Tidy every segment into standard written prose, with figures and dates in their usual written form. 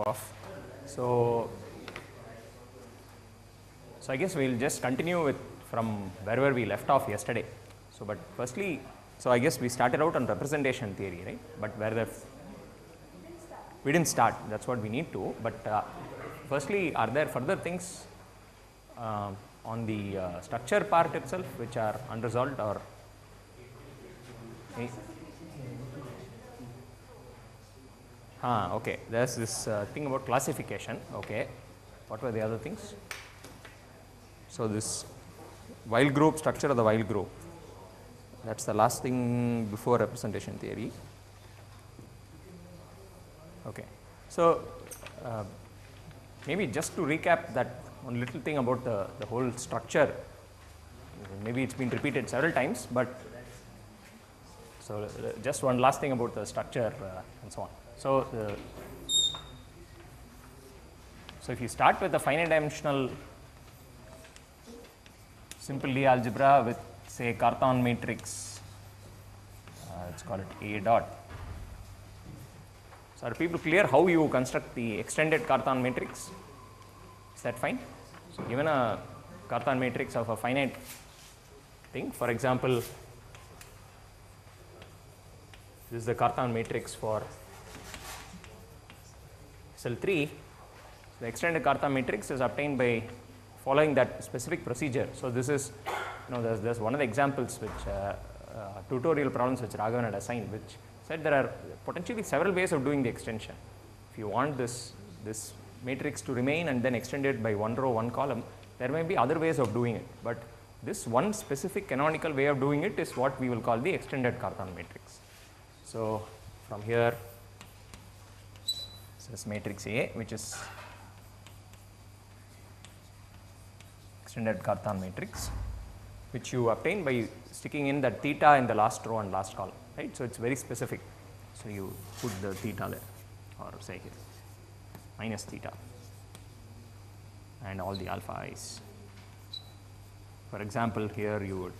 off. So I guess we'll just continue with from wherever we left off yesterday. So, but firstly, so I guess we started out on representation theory, right? But we didn't start. That's what we need to. But firstly, are there further things on the structure part itself which are unresolved, or okay, there's this thing about classification. Okay, what were the other things? So this while group, structure of the while group, that's the last thing before representation theory. Okay, so maybe just to recap that one little thing about the whole structure. Maybe it's been repeated several times, but so just one last thing about the structure and so on. So if you start with a finite dimensional simple Lie algebra with, say, Cartan matrix, let's call it A dot. So are people clear how you construct the extended Cartan matrix? Is that fine? So given a Cartan matrix of a finite thing, for example, this is the Cartan matrix for SL3. So the extended Cartan matrix is obtained by following that specific procedure. So this is, there's one of the examples which tutorial problems which Raghavan had assigned, which said there are potentially several ways of doing the extension. If you want this matrix to remain and then extend it by one row, one column, there may be other ways of doing it. But this one specific canonical way of doing it is what we will call the extended Cartan matrix. So from here, this is matrix A, which is extended Cartan matrix, which you obtain by sticking in that theta in the last row and last column, right? So it's very specific. So you put the theta there, or say here, minus theta, and all the alpha i's. For example, here you would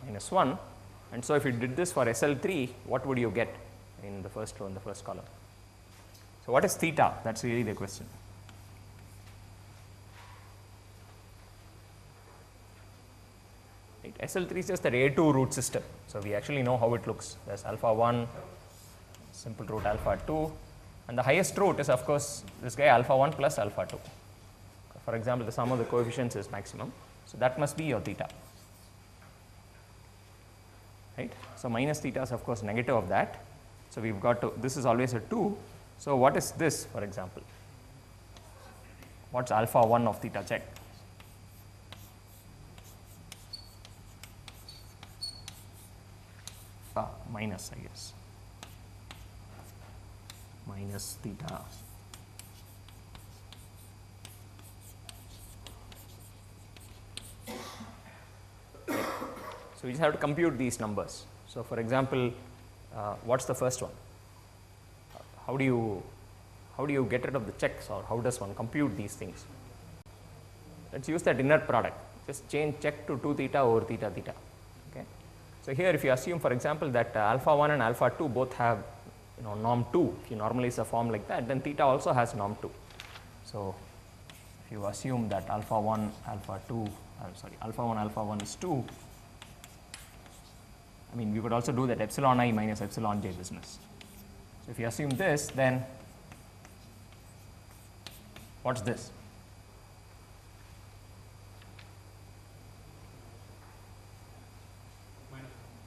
minus 1, and so if you did this for SL3, what would you get in the first row and the first column? So what is theta? That's really the question. Right. SL3 is just the A2 root system. So we actually know how it looks. There's alpha 1, simple root alpha 2, and the highest root is, of course, this guy alpha 1 plus alpha 2. For example, the sum of the coefficients is maximum. So that must be your theta. Right. So minus theta is, of course, negative of that. So we've got to, this is always a 2. So what is this, for example? What's alpha 1 of theta? Check. Minus, I guess. Minus theta. So we just have to compute these numbers. So for example, what's the first one? How do you get rid of the checks, or how does one compute these things? Let's use that inner product. Just change check to 2 theta over theta theta. Okay. So here, if you assume, for example, that alpha 1 and alpha 2 both have norm 2, if you normalize a form like that, then theta also has norm 2. So if you assume that alpha 1 alpha 1 is 2, I mean, we could also do that epsilon I minus epsilon j business. So if you assume this, then what's this?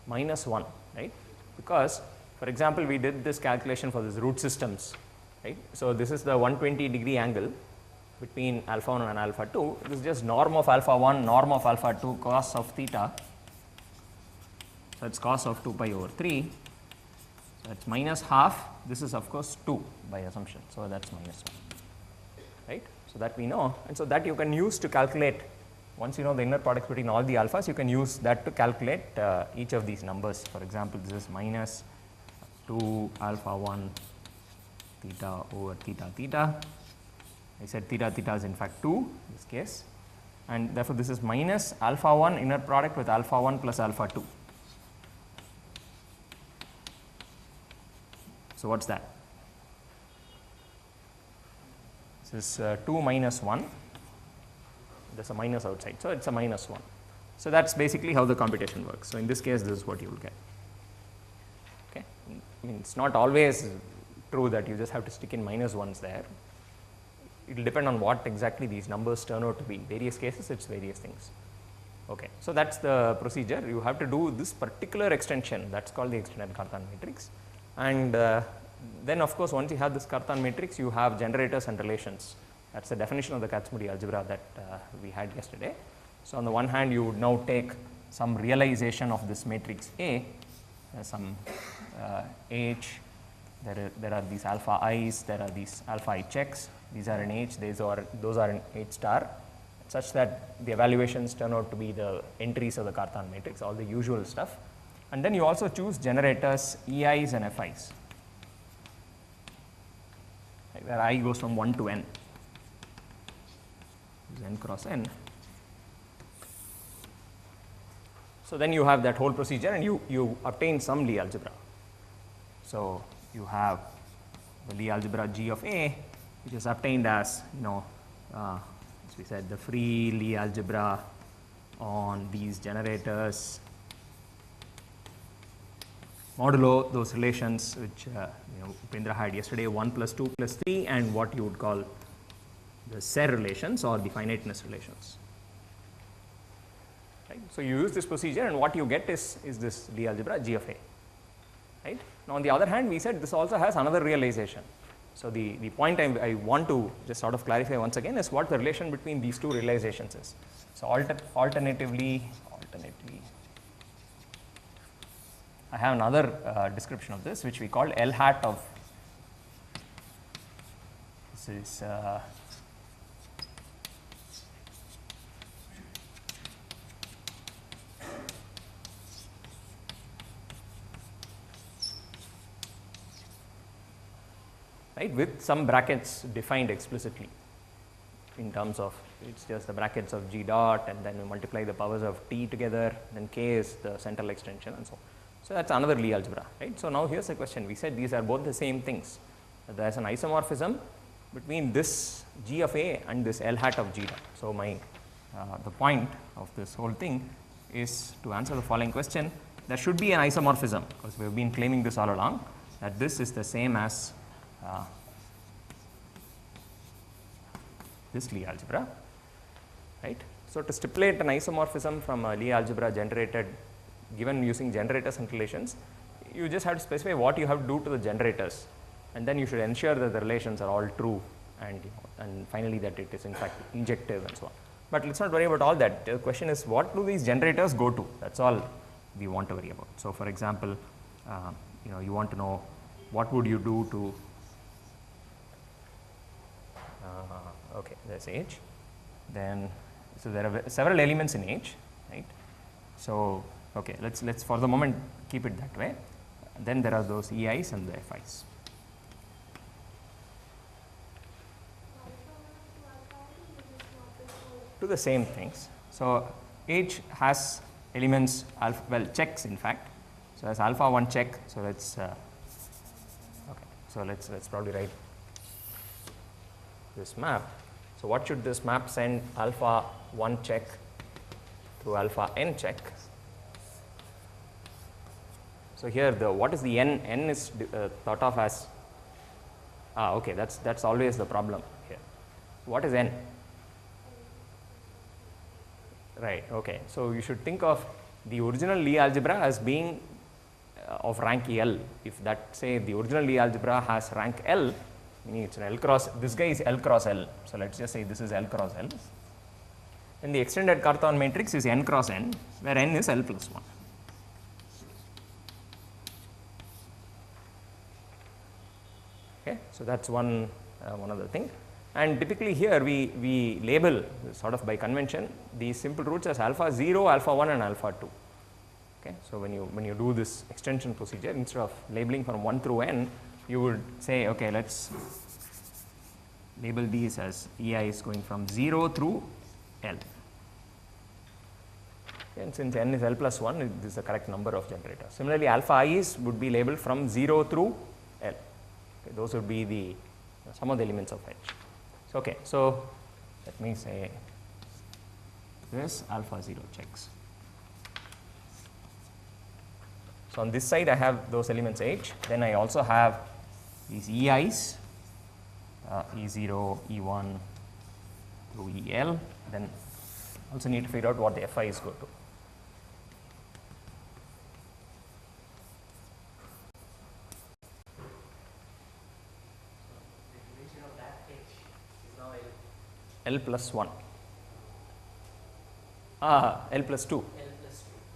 Minus 1, right? Because, for example, we did this calculation for these root systems, right? So this is the 120-degree angle between alpha 1 and alpha 2. This is just norm of alpha 1, norm of alpha 2, cos of theta. So it's cos of 2 pi over 3. So it's minus half. This is, of course, 2 by assumption. So that's minus 1, right? So that we know, and so that you can use to calculate. Once you know the inner product between all the alphas, you can use that to calculate each of these numbers. For example, this is minus 2 alpha 1 theta over theta theta. I said theta theta is in fact 2 in this case, and therefore this is minus alpha 1 inner product with alpha 1 plus alpha 2. So what's that? This is 2 minus 1. There's a minus outside, so it's a minus 1. So that's basically how the computation works. So in this case, this is what you will get. Okay, I mean, it's not always true that you just have to stick in minus 1s there. It will depend on what exactly these numbers turn out to be. Various cases, it's various things. Okay, so that's the procedure. You have to do this particular extension, that's called the extended Cartan matrix. And then of course, once you have this Cartan matrix, you have generators and relations. That's the definition of the Kac-Moody algebra that we had yesterday. So on the one hand, you would now take some realization of this matrix A, some H, there are these alpha i's, there are these alpha I checks, these are in H, those are in H star, such that the evaluations turn out to be the entries of the Cartan matrix, all the usual stuff. And then you also choose generators EI's and FI's, where I goes from 1 to n, n cross n. So then you have that whole procedure and you obtain some Lie algebra. So you have the Lie algebra G of A, which is obtained as, as we said, the free Lie algebra on these generators modulo those relations which Upendra had yesterday, 1 plus 2 plus 3, and what you would call the Serre relations or the finiteness relations. Right? So you use this procedure, and what you get is this Lie algebra G of A. Right? Now on the other hand, we said this also has another realization. So the point I want to just sort of clarify once again is what the relation between these two realizations is. So alternatively, I have another description of this, which we call L hat of, this is right, with some brackets defined explicitly in terms of, it's just the brackets of G dot, and then we multiply the powers of T together, then K is the central extension, and so on. So that's another Lie algebra, right? So now here's the question. We said these are both the same things. There's an isomorphism between this G of A and this L hat of G dot. So the point of this whole thing is to answer the following question. There should be an isomorphism, because we have been claiming this all along, that this is the same as this Lie algebra, right? So to stipulate an isomorphism from a Lie algebra generated, given using generators and relations, you just have to specify what you have to do to the generators, and then you should ensure that the relations are all true, and and finally that it is in fact injective and so on. But let's not worry about all that. The question is, what do these generators go to? That's all we want to worry about. So for example, you want to know what would you do to okay, there's H. Then, so there are several elements in H, right? So, okay, let's for the moment keep it that way. Then there are those EIs and the FIs. To the same things. So H has elements alpha, well, checks in fact. So as alpha 1 check. So let's okay. So let's probably write this map. So what should this map send alpha 1 check through alpha n check? So here what is the n? N is thought of as okay, that's always the problem here. What is n? Right, okay. So you should think of the original Lie algebra as being of rank L. If that, say, the original Lie algebra has rank L, meaning it's an L cross, this guy is L cross L. So let's just say this is L cross L. And the extended Cartan matrix is n cross n, where n is L plus 1. Okay, so that's one other thing. And typically here we label, sort of by convention, these simple roots as alpha 0, alpha 1 and alpha 2. Okay, so when you do this extension procedure, instead of labeling from 1 through n, you would say, okay, let's label these as EIs going from 0 through L. And since n is L plus 1, this is the correct number of generators. Similarly, alpha i's would be labeled from 0 through L. Okay, those would be the some of the elements of H. So, okay, so let me say this alpha 0 checks. So, on this side I have those elements H, then I also have these EIs, E0, E1 through EL, then also need to figure out what the FIs go to. L plus 1. L plus 2.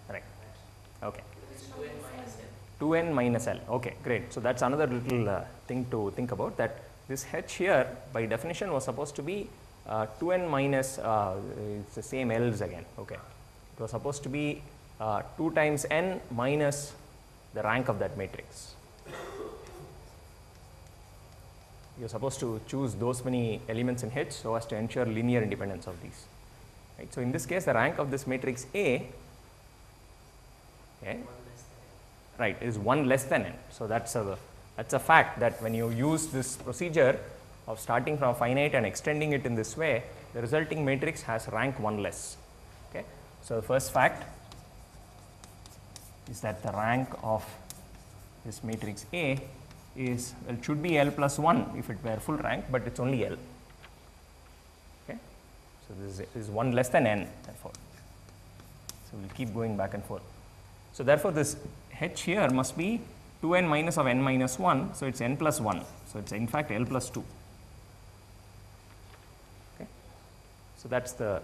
Right. Okay. 2n minus L. Okay, great. So that's another little thing to think about, that this H here by definition was supposed to be 2n minus, it's the same L's again. Okay. It was supposed to be 2 times n minus the rank of that matrix. You are supposed to choose those many elements in H so as to ensure linear independence of these. Right. So, in this case the rank of this matrix A, okay, right, is 1 less than n. So, that's a fact that when you use this procedure of starting from finite and extending it in this way, the resulting matrix has rank 1 less. Okay. So, the first fact is that the rank of this matrix A is, well, it should be L plus 1 if it were full rank, but it is only L. Okay. So, this is 1 less than n, therefore. So, we will keep going back and forth. So, therefore, this H here must be 2n minus of n minus 1. So, it is n plus 1. So, it is in fact L plus 2. Okay. So, that is the,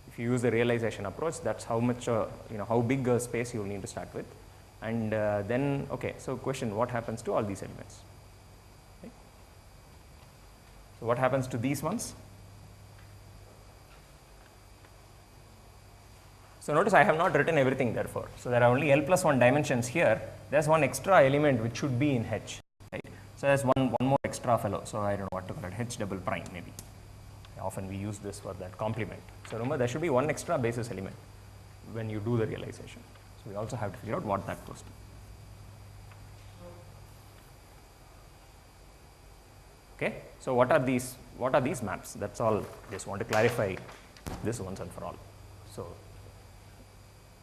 if you use the realization approach, that is how much how big a space you will need to start with. And then, okay, so question, what happens to all these elements? Okay. So, what happens to these ones? So, notice I have not written everything therefore. So, there are only L plus 1 dimensions here. There is one extra element which should be in H, right. So, there is one more extra fellow. So, I don't know what to call it, H double prime maybe. Often we use this for that complement. So, remember there should be one extra basis element when you do the realization. So, we also have to figure out what that goes to. Okay. So, what are these maps? That is all, just want to clarify this once and for all. So,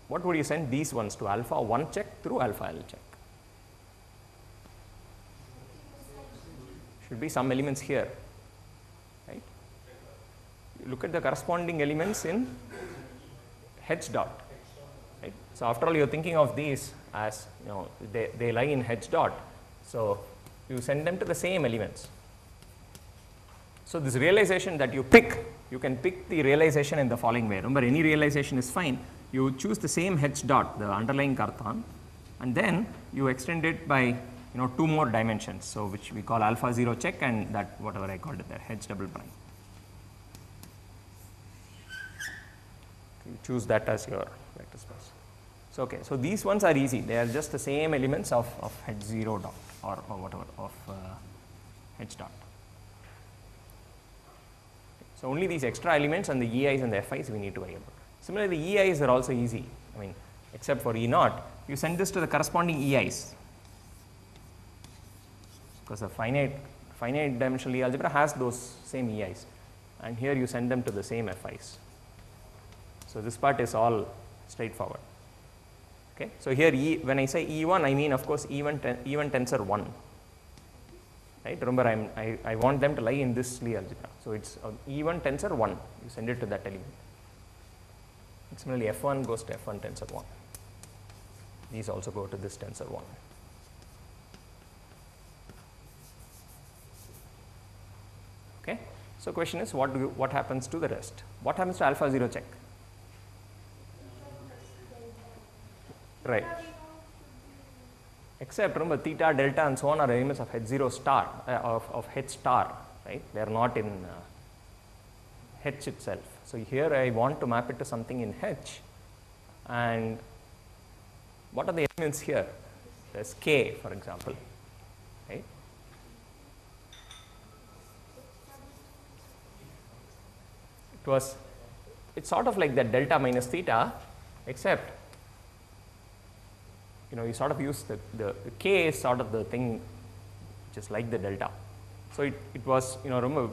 what would you send these ones to? Alpha 1 check through alpha L check. Should be some elements here, right. You look at the corresponding elements in H dot. Right. So, after all you are thinking of these as they lie in H dot. So, you send them to the same elements. So, this realization that you pick, you can pick the realization in the following way. Remember, any realization is fine. You choose the same H dot, the underlying Cartan, and then you extend it by 2 more dimensions. So, which we call alpha 0 check and that whatever I called it there, H double prime. You choose that as your vector space. So, okay, so these ones are easy, they are just the same elements of H0 dot or whatever of H dot. So, only these extra elements and the EIs and the FIs we need to worry about. Similarly, the EIs are also easy, I mean except for E naught, you send this to the corresponding EIs, because the finite dimensional E algebra has those same EIs, and here you send them to the same FIs. So, this part is all straightforward. Okay. So, here when I say E1, I mean of course E1 tensor 1, right. Remember, I want them to lie in this Lie algebra. So, it is E1 tensor 1, you send it to that element. And similarly, F1 goes to F1 tensor 1, these also go to this tensor 1. Okay. So, question is what happens to the rest? What happens to alpha 0 check? Right. Except remember theta, delta and so on are elements of H0 star, of H star, right. They are not in H itself. So, here I want to map it to something in H, and what are the elements here? There is K, for example, right. It's sort of like that delta minus theta, except you sort of use the K is sort of the thing which is like the delta. So it was, remember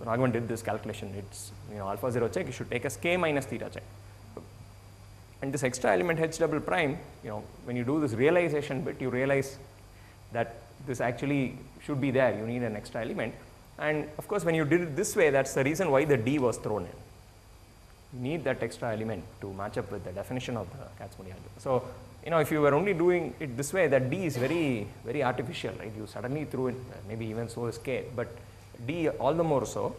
Raghavan did this calculation, it's, alpha 0 check, you should take as k minus theta check. And this extra element h double prime, when you do this realization bit, you realize that this actually should be there, you need an extra element. And of course, when you did it this way, that's the reason why the d was thrown in. You need that extra element to match up with the definition of the Kac-Moody algebra. So, if you were only doing it this way, that d is very, very artificial, right? You suddenly threw in, maybe even so is k, but d all the more so.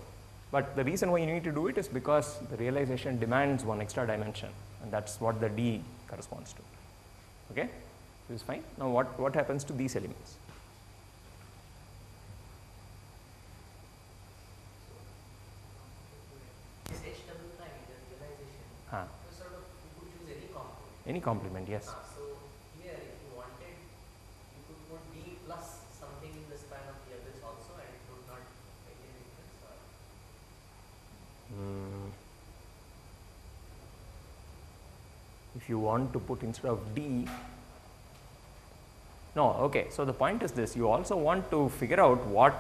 But the reason why you need to do it is because the realization demands one extra dimension, and that's what the d corresponds to. Okay, this is fine. Now, what happens to these elements? This h double prime, the realization. So sort of you could choose any complement. Any complement, yes. So here, if you wanted, you could put d plus something in the span of the others also, and it would not make any difference. If you want to put instead of d, no, okay. So the point is this: you also want to figure out what.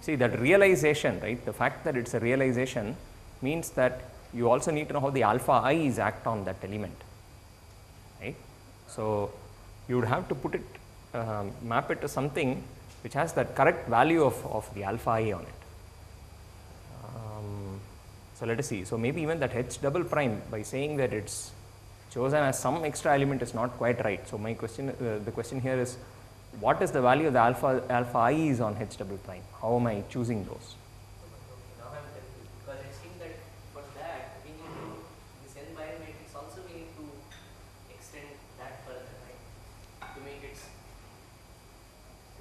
See that realization, right? The fact that it's a realization means that you also need to know how the alpha i's act on that element, right? So you would have to put it, map it to something which has that correct value of the alpha I on it. So let us see. So maybe even that h double prime, by saying that it's chosen as some extra element, is not quite right. So my question, the question here is, what is the value of the alpha i's on h double prime? How am I choosing those? Now I'm confused, because it seems that for that we need to, this n by n matrix also we need to extend that further, right? To make it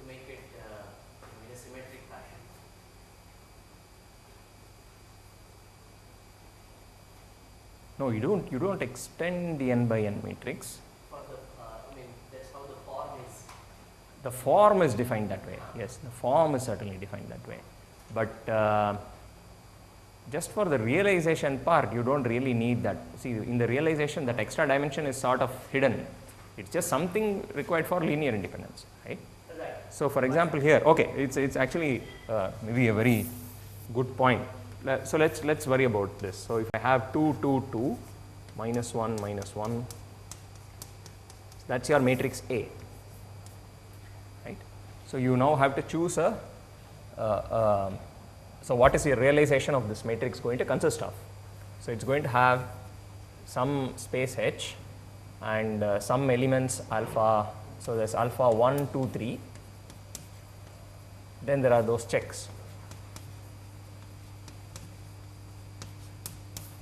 in a symmetric fashion. No, you don't extend the n by n matrix. For the, that's how the form is. The form is defined that way. Yes, the form is certainly defined that way. But just for the realization part, you don't really need that. See, in the realization, that extra dimension is sort of hidden. It's just something required for linear independence, right? Right. So, for example, here, okay, it's actually maybe a very good point. So let's worry about this. So if I have 2, 2, 2, minus 1, minus 1, that's your matrix A, right? So you now have to choose a, so what is your realization of this matrix going to consist of? So it's going to have some space H and some elements alpha. So there's alpha 1, 2, 3. Then there are those checks.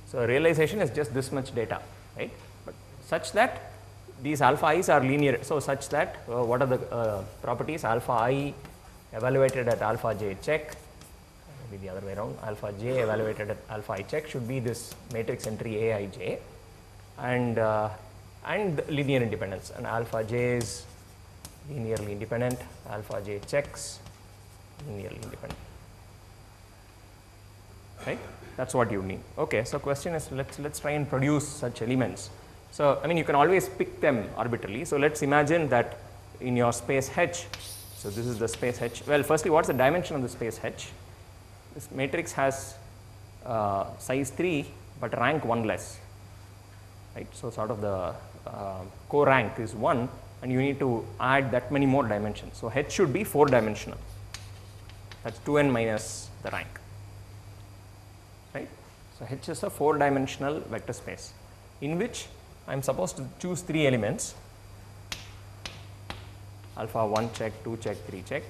So realization is just this much data, right? But such that these alpha i's are linear. So such that what are the properties? Alpha I evaluated at alpha j check, maybe the other way around. Alpha j evaluated at alpha I check should be this matrix entry Aij, and linear independence. And alpha j is linearly independent. Alpha j checks linearly independent, right? That's what you need. Okay, so question is, let's try and produce such elements. So I mean, you can always pick them arbitrarily. So let's imagine that in your space H, so this is the space H. Well, firstly, what's the dimension of the space H? This matrix has size 3, but rank 1 less, right? So sort of the co-rank is 1, and you need to add that many more dimensions. So H should be 4-dimensional. That's 2n minus the rank. Right? So H is a 4-dimensional vector space in which I am supposed to choose 3 elements, alpha 1 check, 2 check, 3 check.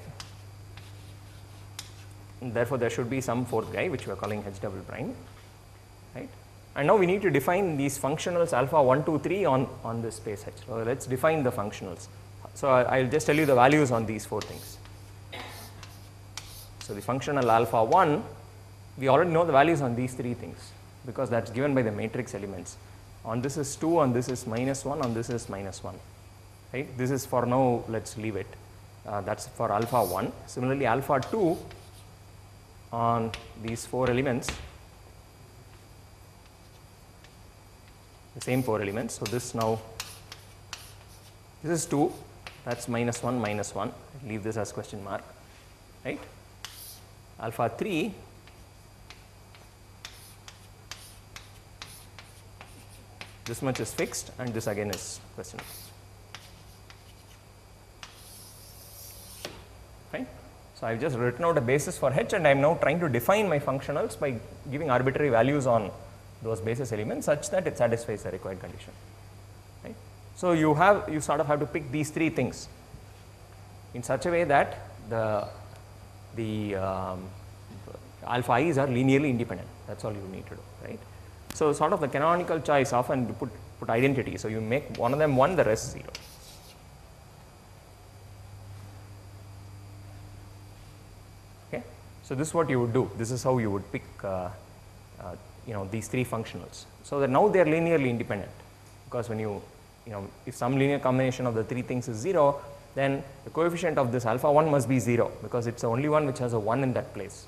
And therefore, there should be some 4th guy which we are calling H double prime, right? And now we need to define these functionals alpha 1, 2, 3 on this space H. So let's define the functionals. So I'll just tell you the values on these 4 things. So the functional alpha 1, we already know the values on these 3 things because that's given by the matrix elements. On this is 2, on this is minus 1, on this is minus 1, right? This is for now, let's leave it. That's for alpha 1. Similarly, alpha 2 on these 4 elements, the same 4 elements. So this now, this is 2, that's minus 1 minus 1, leave this as question mark, right. Alpha 3 this much is fixed and this again is question mark. Fine. So, I have just written out a basis for H and I am now trying to define my functionals by giving arbitrary values on those basis elements such that it satisfies the required condition. Right. So, you sort of have to pick these three things in such a way that the alpha i's are linearly independent, that is all you need to do, right. So, sort of the canonical choice often you put identity. So, you make one of them 1, the rest 0. Okay. So, this is what you would do, this is how you would pick these three functionals. So, that now they are linearly independent, because when if some linear combination of the three things is 0, then the coefficient of this alpha 1 must be 0, because it is the only one which has a 1 in that place.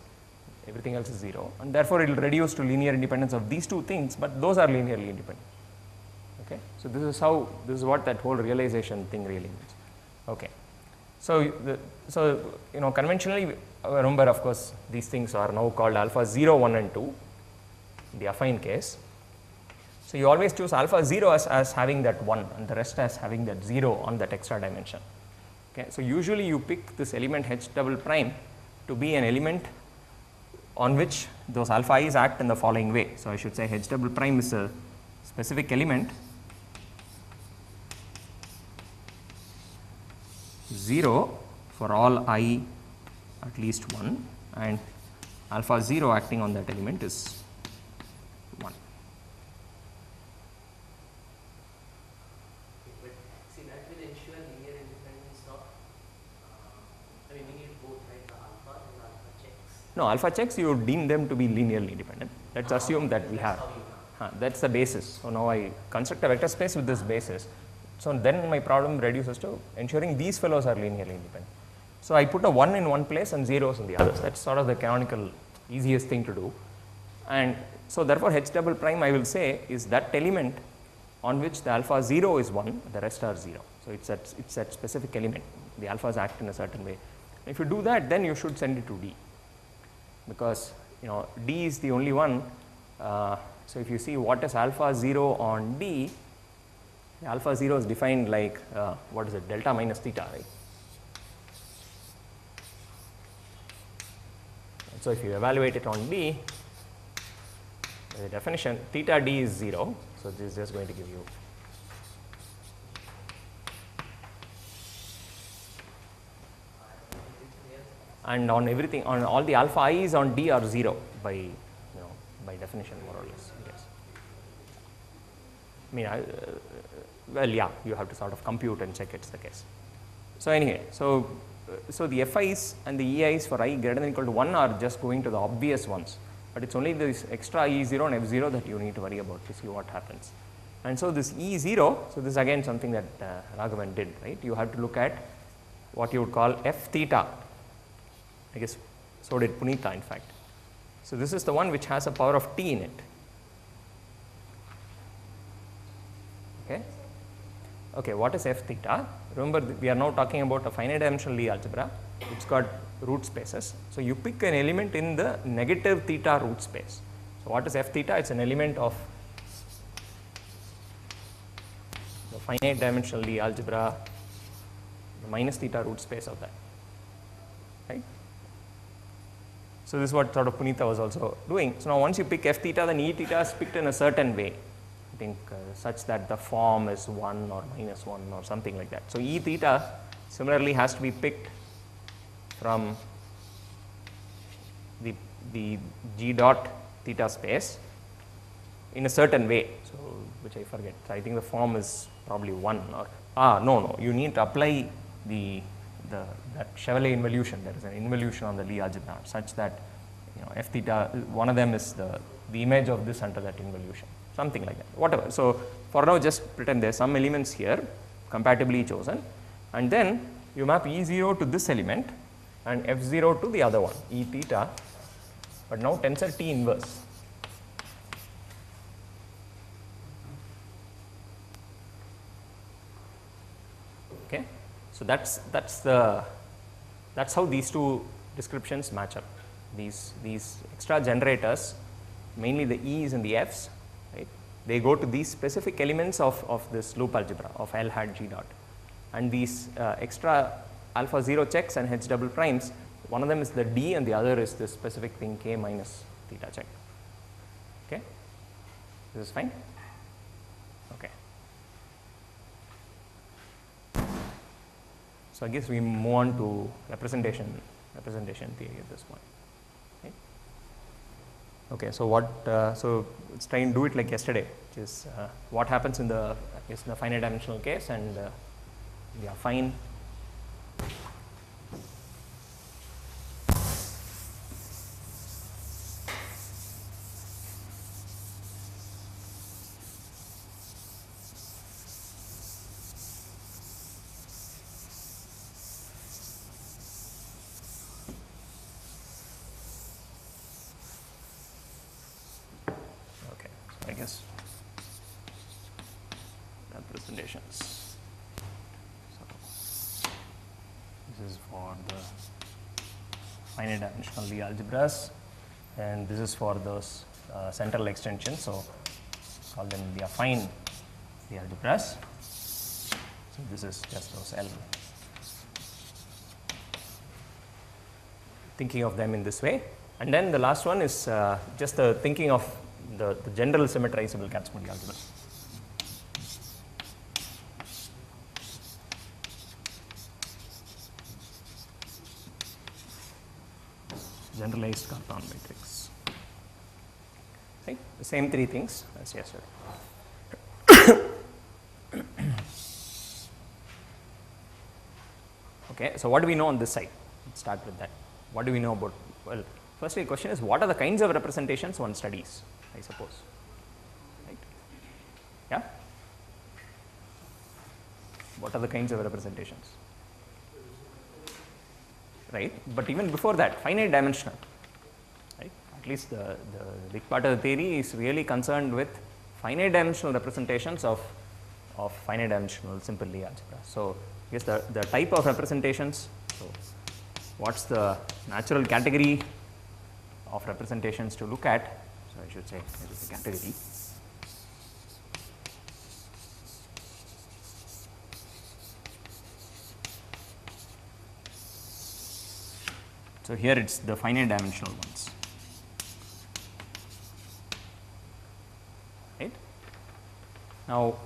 Everything else is 0, and therefore, it will reduce to linear independence of these two things, but those are linearly independent. Okay. So, this is what that whole realization thing really means. Okay. So, conventionally, remember, of course, these things are now called alpha 0, 1 and 2 in the affine case. So, you always choose alpha 0 as having that 1 and the rest as having that 0 on that extra dimension. Okay. So, usually you pick this element H double prime to be an element on which those alpha i's act in the following way. So, I should say H double prime is a specific element 0 for all I at least 1, and alpha 0 acting on that element is 1. But see, that will ensure linear independence of, we need both, right, the alpha and alpha checks. No, alpha checks you deem them to be linearly independent. Let us assume that we have. That is the basis. So, now I construct a vector space with this basis. So, then my problem reduces to ensuring these fellows are linearly independent. So, I put a 1 in one place and zeros in the others. That is sort of the canonical easiest thing to do. And so, therefore, H double prime I will say is that element on which the alpha 0 is 1, the rest are 0. So, it is that specific element, the alphas act in a certain way. If you do that, then you should send it to D, because D is the only one. So, if you see what is alpha 0 on D, alpha 0 is defined like what is it, delta minus theta, right. So, if you evaluate it on D, the definition theta D is 0. So, this is just going to give you and on everything, on all the alpha i's on D are 0 by definition, more or less, yes. I mean, well, yeah, you have to sort of compute and check it's the case. So, anyway, so the Fi's and the Ei's for I greater than or equal to 1 are just going to the obvious ones, but it is only this extra E0 and F0 that you need to worry about to see what happens. And so, this E0, so this is again something that Raghavan did, right. You have to look at what you would call F theta, I guess so did Punitha, in fact. So, this is the one which has a power of t in it. Okay. Okay, what is F theta? Remember, we are now talking about a finite dimensional Lie algebra, it's got root spaces. So, you pick an element in the negative theta root space. So, what is F theta? It is an element of the finite dimensional Lie algebra, the minus theta root space of that, right. So, this is what sort of Punitha was also doing. So, now once you pick F theta, then E theta is picked in a certain way, I think such that the form is 1 or minus 1 or something like that. So, E theta similarly has to be picked from the G dot theta space in a certain way, so which I forget. So, I think the form is probably 1 or no, you need to apply that Chevalier involution. There is an involution on the Lie algebra such that F theta, one of them is the image of this under that involution, something like that, whatever. So, for now just pretend there are some elements here compatibly chosen, and then you map E0 to this element and F0 to the other one, E theta, but now tensor T inverse. Okay. So that's how these two descriptions match up. These extra generators, mainly the E's and the F's, right? They go to these specific elements of this loop algebra of L hat G dot, and these extra alpha 0 checks and H double primes, one of them is the D and the other is this specific thing K minus theta check. Okay, this is fine. Okay. So I guess we move on to representation theory at this point. Right? Okay, so so let's try and do it like yesterday, which is what happens in the finite dimensional case, and we are fine. I guess representations. So this is for the finite dimensional Lie algebras, and this is for those central extensions. So call them the affine Lie algebras. So this is just those L. Thinking of them in this way, and then the last one is just the thinking of the general symmetrizable Kac-Moody algebra. Generalized Cartan matrix. Right? The same three things as yesterday. Okay, so what do we know on this side? Let's start with that. What do we know about? Well, firstly, the question is, what are the kinds of representations one studies, I suppose. Right? Yeah? What are the kinds of representations? Right? But even before that, finite dimensional. Right? At least the big part of the theory is really concerned with finite dimensional representations of finite dimensional simple Lie algebra. So, yes, the type of representations. So, what's the natural category of representations to look at? So, I should say it is a category. So, here it is the finite dimensional ones. Right? Now,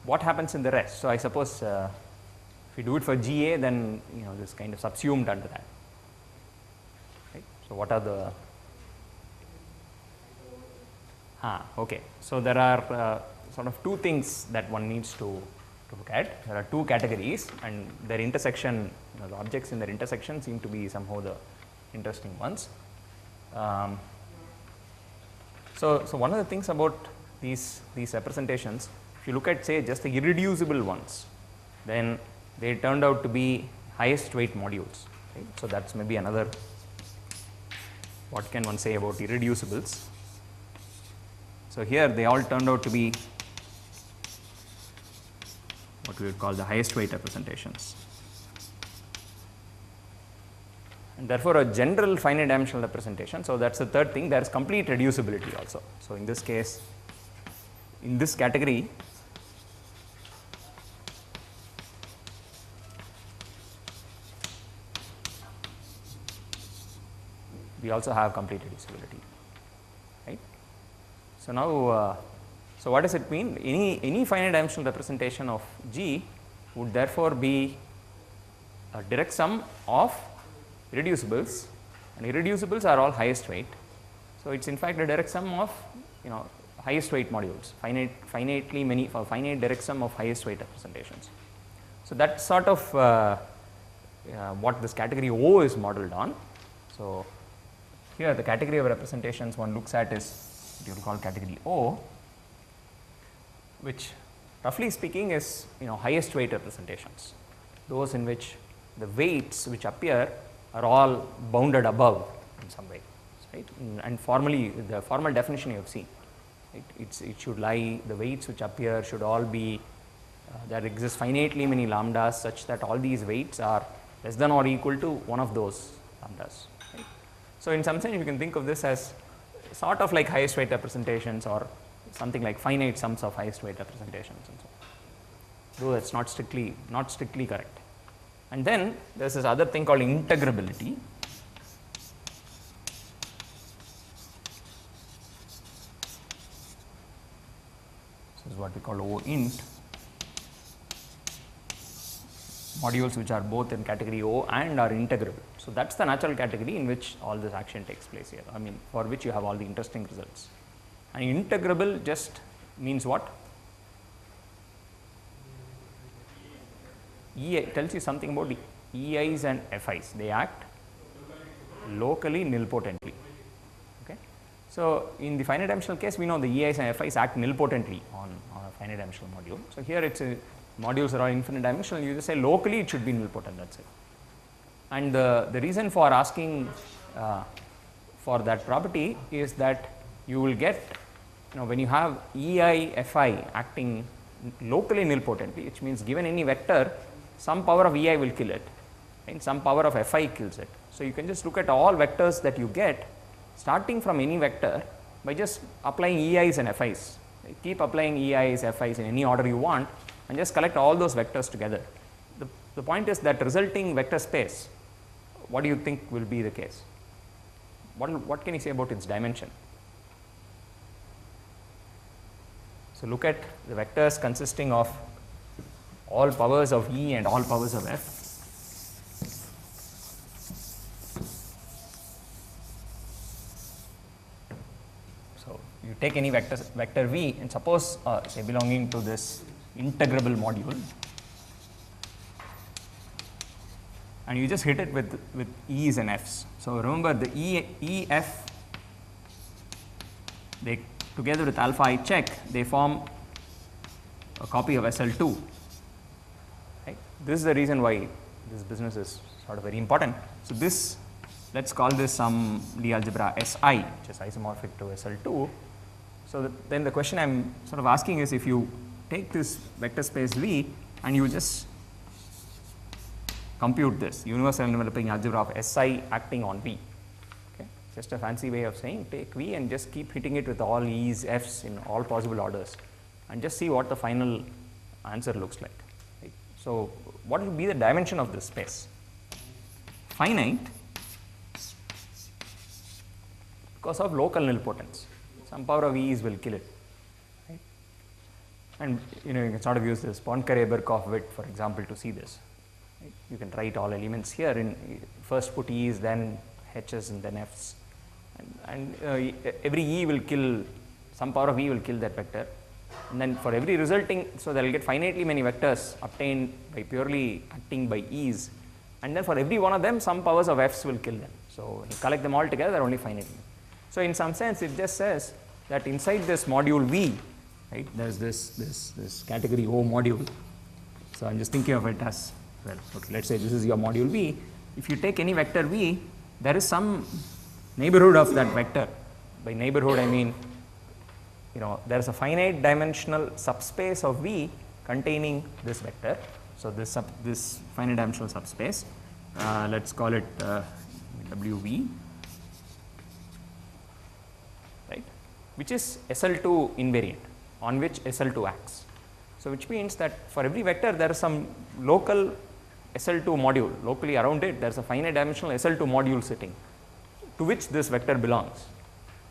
what happens in the rest? So, I suppose if we do it for GA, then this kind of subsumed under that. Right? So, what are the okay. So, there are sort of two things that one needs to look at. There are two categories, and their intersection, the objects in their intersection seem to be somehow the interesting ones. So one of the things about these representations, if you look at, say, just the irreducible ones, then they turned out to be highest weight modules. Right? So, that's maybe another, what can one say about irreducibles? So, here they all turned out to be what we would call the highest weight representations. And therefore, a general finite dimensional representation. So, that is the third thing, there is complete reducibility also. So, in this case, in this category, we also have complete reducibility. Right? So, now, so what does it mean? Any finite dimensional representation of G would therefore be a direct sum of irreducibles, and irreducibles are all highest weight. So, it is in fact a direct sum of highest weight modules, finitely many, finite direct sum of highest weight representations. So, that is sort of what this category O is modeled on. So, here the category of representations one looks at is what you will call category O, which roughly speaking is highest weight representations, those in which the weights which appear are all bounded above in some way, right? And formally, the formal definition you have seen, right? It should lie, the weights which appear should all be there exist finitely many lambdas such that all these weights are less than or equal to one of those lambdas. Right? So, in some sense you can think of this as sort of like highest weight representations or something like finite sums of highest weight representations and so on, though that is not strictly correct. And then there is this other thing called integrability. This is what we call O int, modules which are both in category O and are integrable. So, that is the natural category in which all this action takes place here, I mean for which you have all the interesting results. And integrable just means what? Tells you something about EIs and FIs, they act locally nilpotently. Okay. So, in the finite dimensional case we know the EIs and FIs act nilpotently on a finite dimensional module. So, here it is modules are all infinite dimensional, you just say locally it should be nilpotent, that is it. And the reason for asking for that property is that you will get, when you have EI, FI acting locally nilpotently, which means given any vector, some power of EI will kill it and some power of FI kills it. So, you can just look at all vectors that you get starting from any vector by just applying EIs and FIs. Keep applying EIs, FIs in any order you want and just collect all those vectors together. The point is that resulting vector space, what do you think will be the case? What can you say about its dimension? So, look at the vectors consisting of all powers of E and all powers of F. So, you take any vector V and suppose say belonging to this integrable module, and you just hit it with E's and F's. So, remember the E, F, they together with alpha I check, they form a copy of SL2. Right? This is the reason why this business is sort of very important. So, this, let us call this some Lie algebra SI, which is isomorphic to SL2. So, then the question I am sort of asking is, if you take this vector space V and you just compute this universal enveloping algebra of SI acting on V. Okay. Just a fancy way of saying take V and just keep hitting it with all E's, F's in all possible orders and just see what the final answer looks like. Right. So, what will be the dimension of this space? Finite because of local nilpotence. Some power of E's will kill it. Right. And you can sort of use this Poincare-Birkhoff width, for example, to see this. Right. You can write all elements here in first put E's, then H's and then F's, and every E will kill, some power of E will kill that vector, and then for every resulting, so they will get finitely many vectors obtained by purely acting by E's, and then for every one of them some powers of F's will kill them. So, you collect them all together, they are only finitely. So, in some sense it just says that inside this module V, right, there is this category O module. So, I am just thinking of it as, well, okay, let us say this is your module V. If you take any vector V, there is some neighborhood of that vector. By neighborhood I mean, there is a finite dimensional subspace of V containing this vector. So, this finite dimensional subspace, let us call it WV, right, which is SL2 invariant, on which SL2 acts. So, which means that for every vector there is some local SL2 module, locally around it there is a finite dimensional SL2 module sitting to which this vector belongs,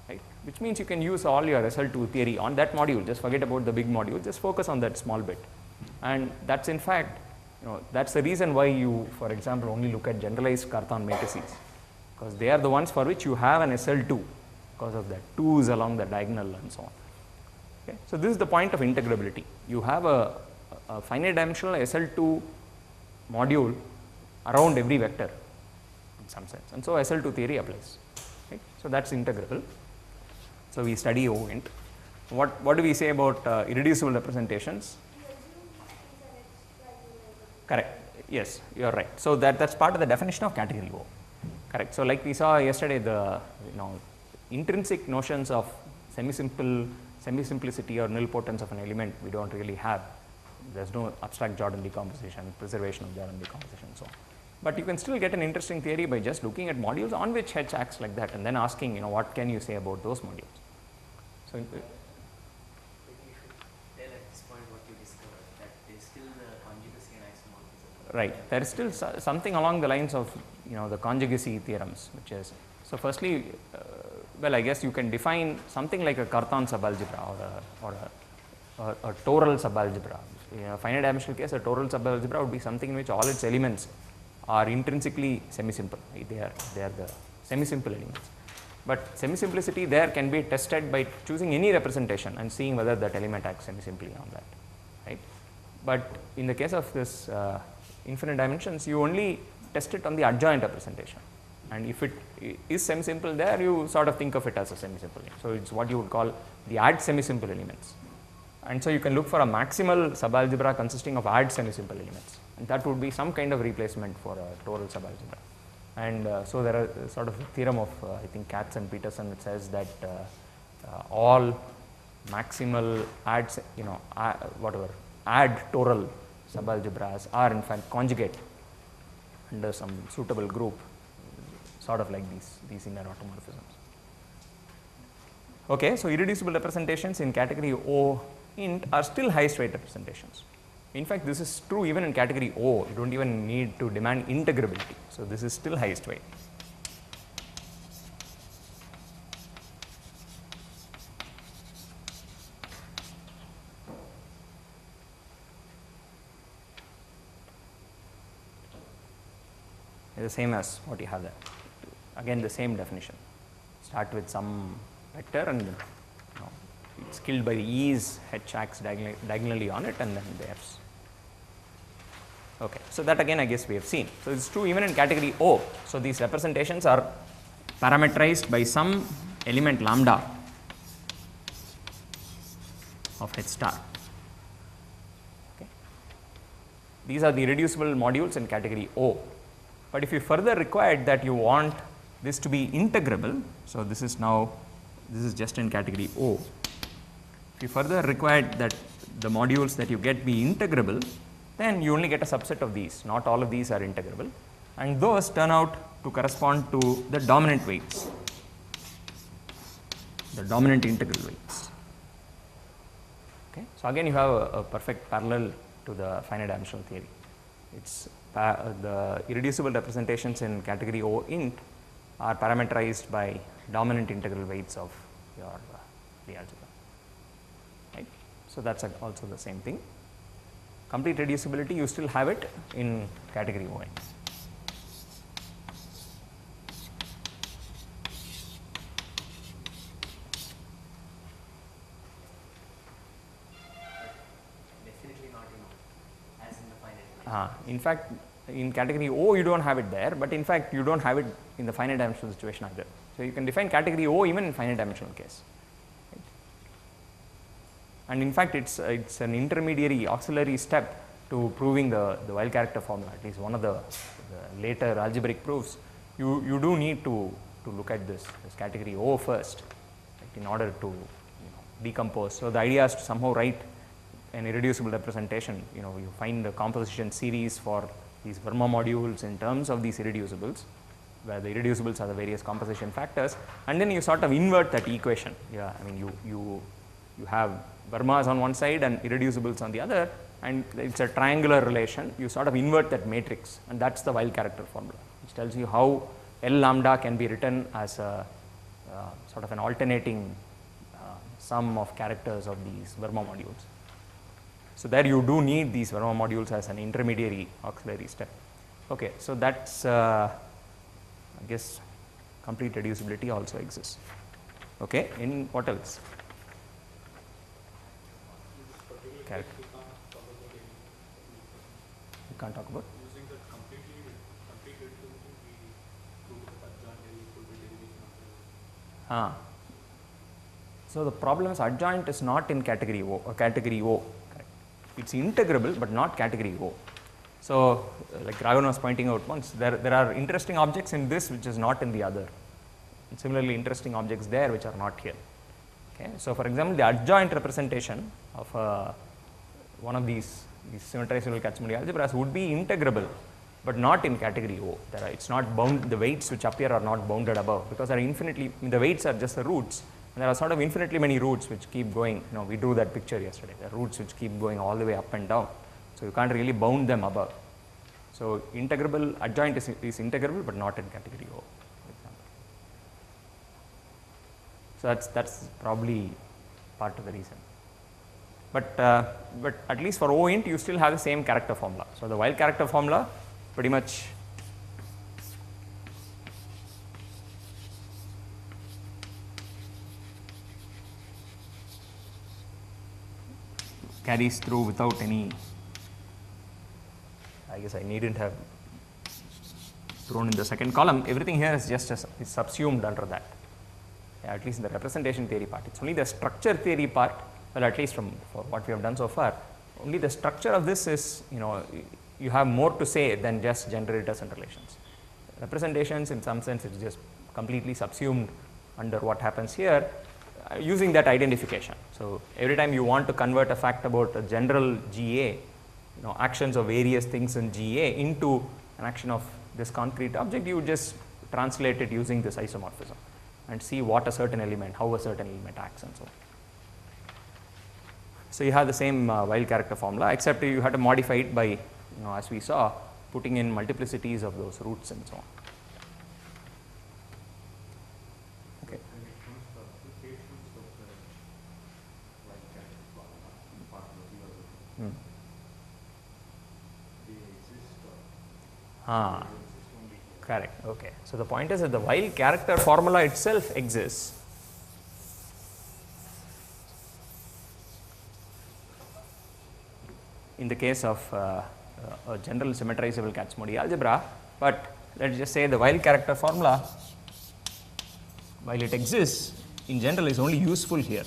right, which means you can use all your SL2 theory on that module, just forget about the big module, just focus on that small bit. And that is in fact, that is the reason why you, for example, only look at generalized Cartan matrices, because they are the ones for which you have an SL2 because of that 2's along the diagonal and so on. Okay. So, this is the point of integrability. You have a finite dimensional SL2 module around every vector in some sense, and so SL2 theory applies. Right. So, that is integrable. So, we study O int. What do we say about irreducible representations? Correct. Yes, you are right. So, that's part of the definition of category O. Correct. So, like we saw yesterday, the intrinsic notions of semi-simplicity or nilpotence of an element we do not really have. there's no abstract Jordan decomposition, preservation of Jordan decomposition, and so on. But you can still get an interesting theory by just looking at modules on which H acts like that and then asking, you know, what can you say about those modules. So, Maybe you should tell at this point what you discovered, that there is still the conjugacy and isomorphism. right, there is still something along the lines of, you know, the conjugacy theorems, which is, so firstly, well, I guess you can define something like a Cartan subalgebra or a toral subalgebra. In a finite dimensional case, a toral subalgebra would be something in which all its elements are intrinsically semi-simple. Right? They are the semi-simple elements. But semi-simplicity there can be tested by choosing any representation and seeing whether that element acts semi-simply on that. Right? But in the case of this infinite dimensions, you only test it on the adjoint representation. And if it is semi-simple there, you sort of think of it as a semi-simple. So it's what you would call the add semi-simple elements. And so you can look for a maximal subalgebra consisting of add semi-simple elements. And that would be some kind of replacement for a total subalgebra. And so there are sort of a theorem of, I think, Katz and Peterson, which says that all maximal adds, you know, add total subalgebras are in fact conjugate under some suitable group, sort of like these inner automorphisms. Okay, so irreducible representations in category O int are still highest weight representations. In fact, this is true even in category O. You don't even need to demand integrability. So this is still highest weight. The same as what you have there. Again, the same definition. Start with some vector and, you know, it's killed by the e's, H acts diagonally on it, and then the f's. Okay, so that again I guess we have seen. So it's true even in category O. So these representations are parametrized by some element lambda of H star. Okay. These are the irreducible modules in category O. But if you further required that you want this to be integrable, so this is just in category O. If you further required that the modules that you get be integrable, then you only get a subset of these. Not all of these are integrable, and those turn out to correspond to the dominant weights, the dominant integral weights. Okay. So again, you have a perfect parallel to the finite dimensional theory. It's the irreducible representations in category O int are parameterized by dominant integral weights of your the algebra. Right? So that's also the same thing. Complete reducibility, you still have it in category O int. Definitely not as in the finite. In fact, in category O you don't have it there, but in fact you don't have it in the finite dimensional situation either. So you can define category O even in finite dimensional case. Right? And in fact it's an intermediary auxiliary step to proving the wild character formula, at least one of the later algebraic proofs. You do need to look at this category O first, right, in order to decompose. So the idea is to somehow write an irreducible representation. You find the composition series for these Verma modules in terms of these irreducibles, where the irreducibles are the various composition factors, and then you sort of invert that equation. Yeah, I mean you have Vermas on one side and irreducibles on the other, and it's a triangular relation. You sort of invert that matrix, and that's the wild character formula, which tells you how L lambda can be written as a sort of an alternating sum of characters of these Verma modules. So there you do need these Verma modules as an intermediary auxiliary step. Okay, so that's I guess complete reducibility also exists. Okay, in what else? Character. You can't talk about? Using the complete reducibility, we prove that adjoint is equal to derivation of the. So the problem is adjoint is not in category O, or category O. Correct. It's integrable but not category O. So like Raghavan was pointing out once, there are interesting objects in this which is not in the other. And similarly interesting objects there which are not here. Okay. So for example, the adjoint representation of one of these these symmetrizable Kac-Moody algebras would be integrable, but not in category O. It's not bound, the weights which appear are not bounded above, because there are infinitely, the weights are just the roots, and there are sort of infinitely many roots which keep going. We drew that picture yesterday, the roots which keep going all the way up and down. So you can't really bound them above. So integrable adjoint is integrable, but not in category O, for example. So that's probably part of the reason. But at least for O int, you still have the same character formula. So the Weil character formula pretty much carries through without any, I guess I needn't have thrown in the second column. Everything here is just is subsumed under that, at least in the representation theory part. It's only the structure theory part, well, at least for what we have done so far, only the structure of this is, you have more to say than just generators and relations. Representations, in some sense, it's just completely subsumed under what happens here, using that identification. So every time you want to convert a fact about a general GA, actions of various things in GA into an action of this concrete object, you just translate it using this isomorphism and see what a certain element, how a certain element acts and so on. So you have the same Weil character formula, except you have to modify it by, as we saw, putting in multiplicities of those roots and so on. Okay. When it comes to applications of the Weil character formula in part of the theory, they exist or they exist only here? Correct. Okay. So the point is that the Weil character formula itself exists. In the case of a general symmetrizable Kac-Moody algebra, but let us just say the Weil character formula, while it exists, in general is only useful here.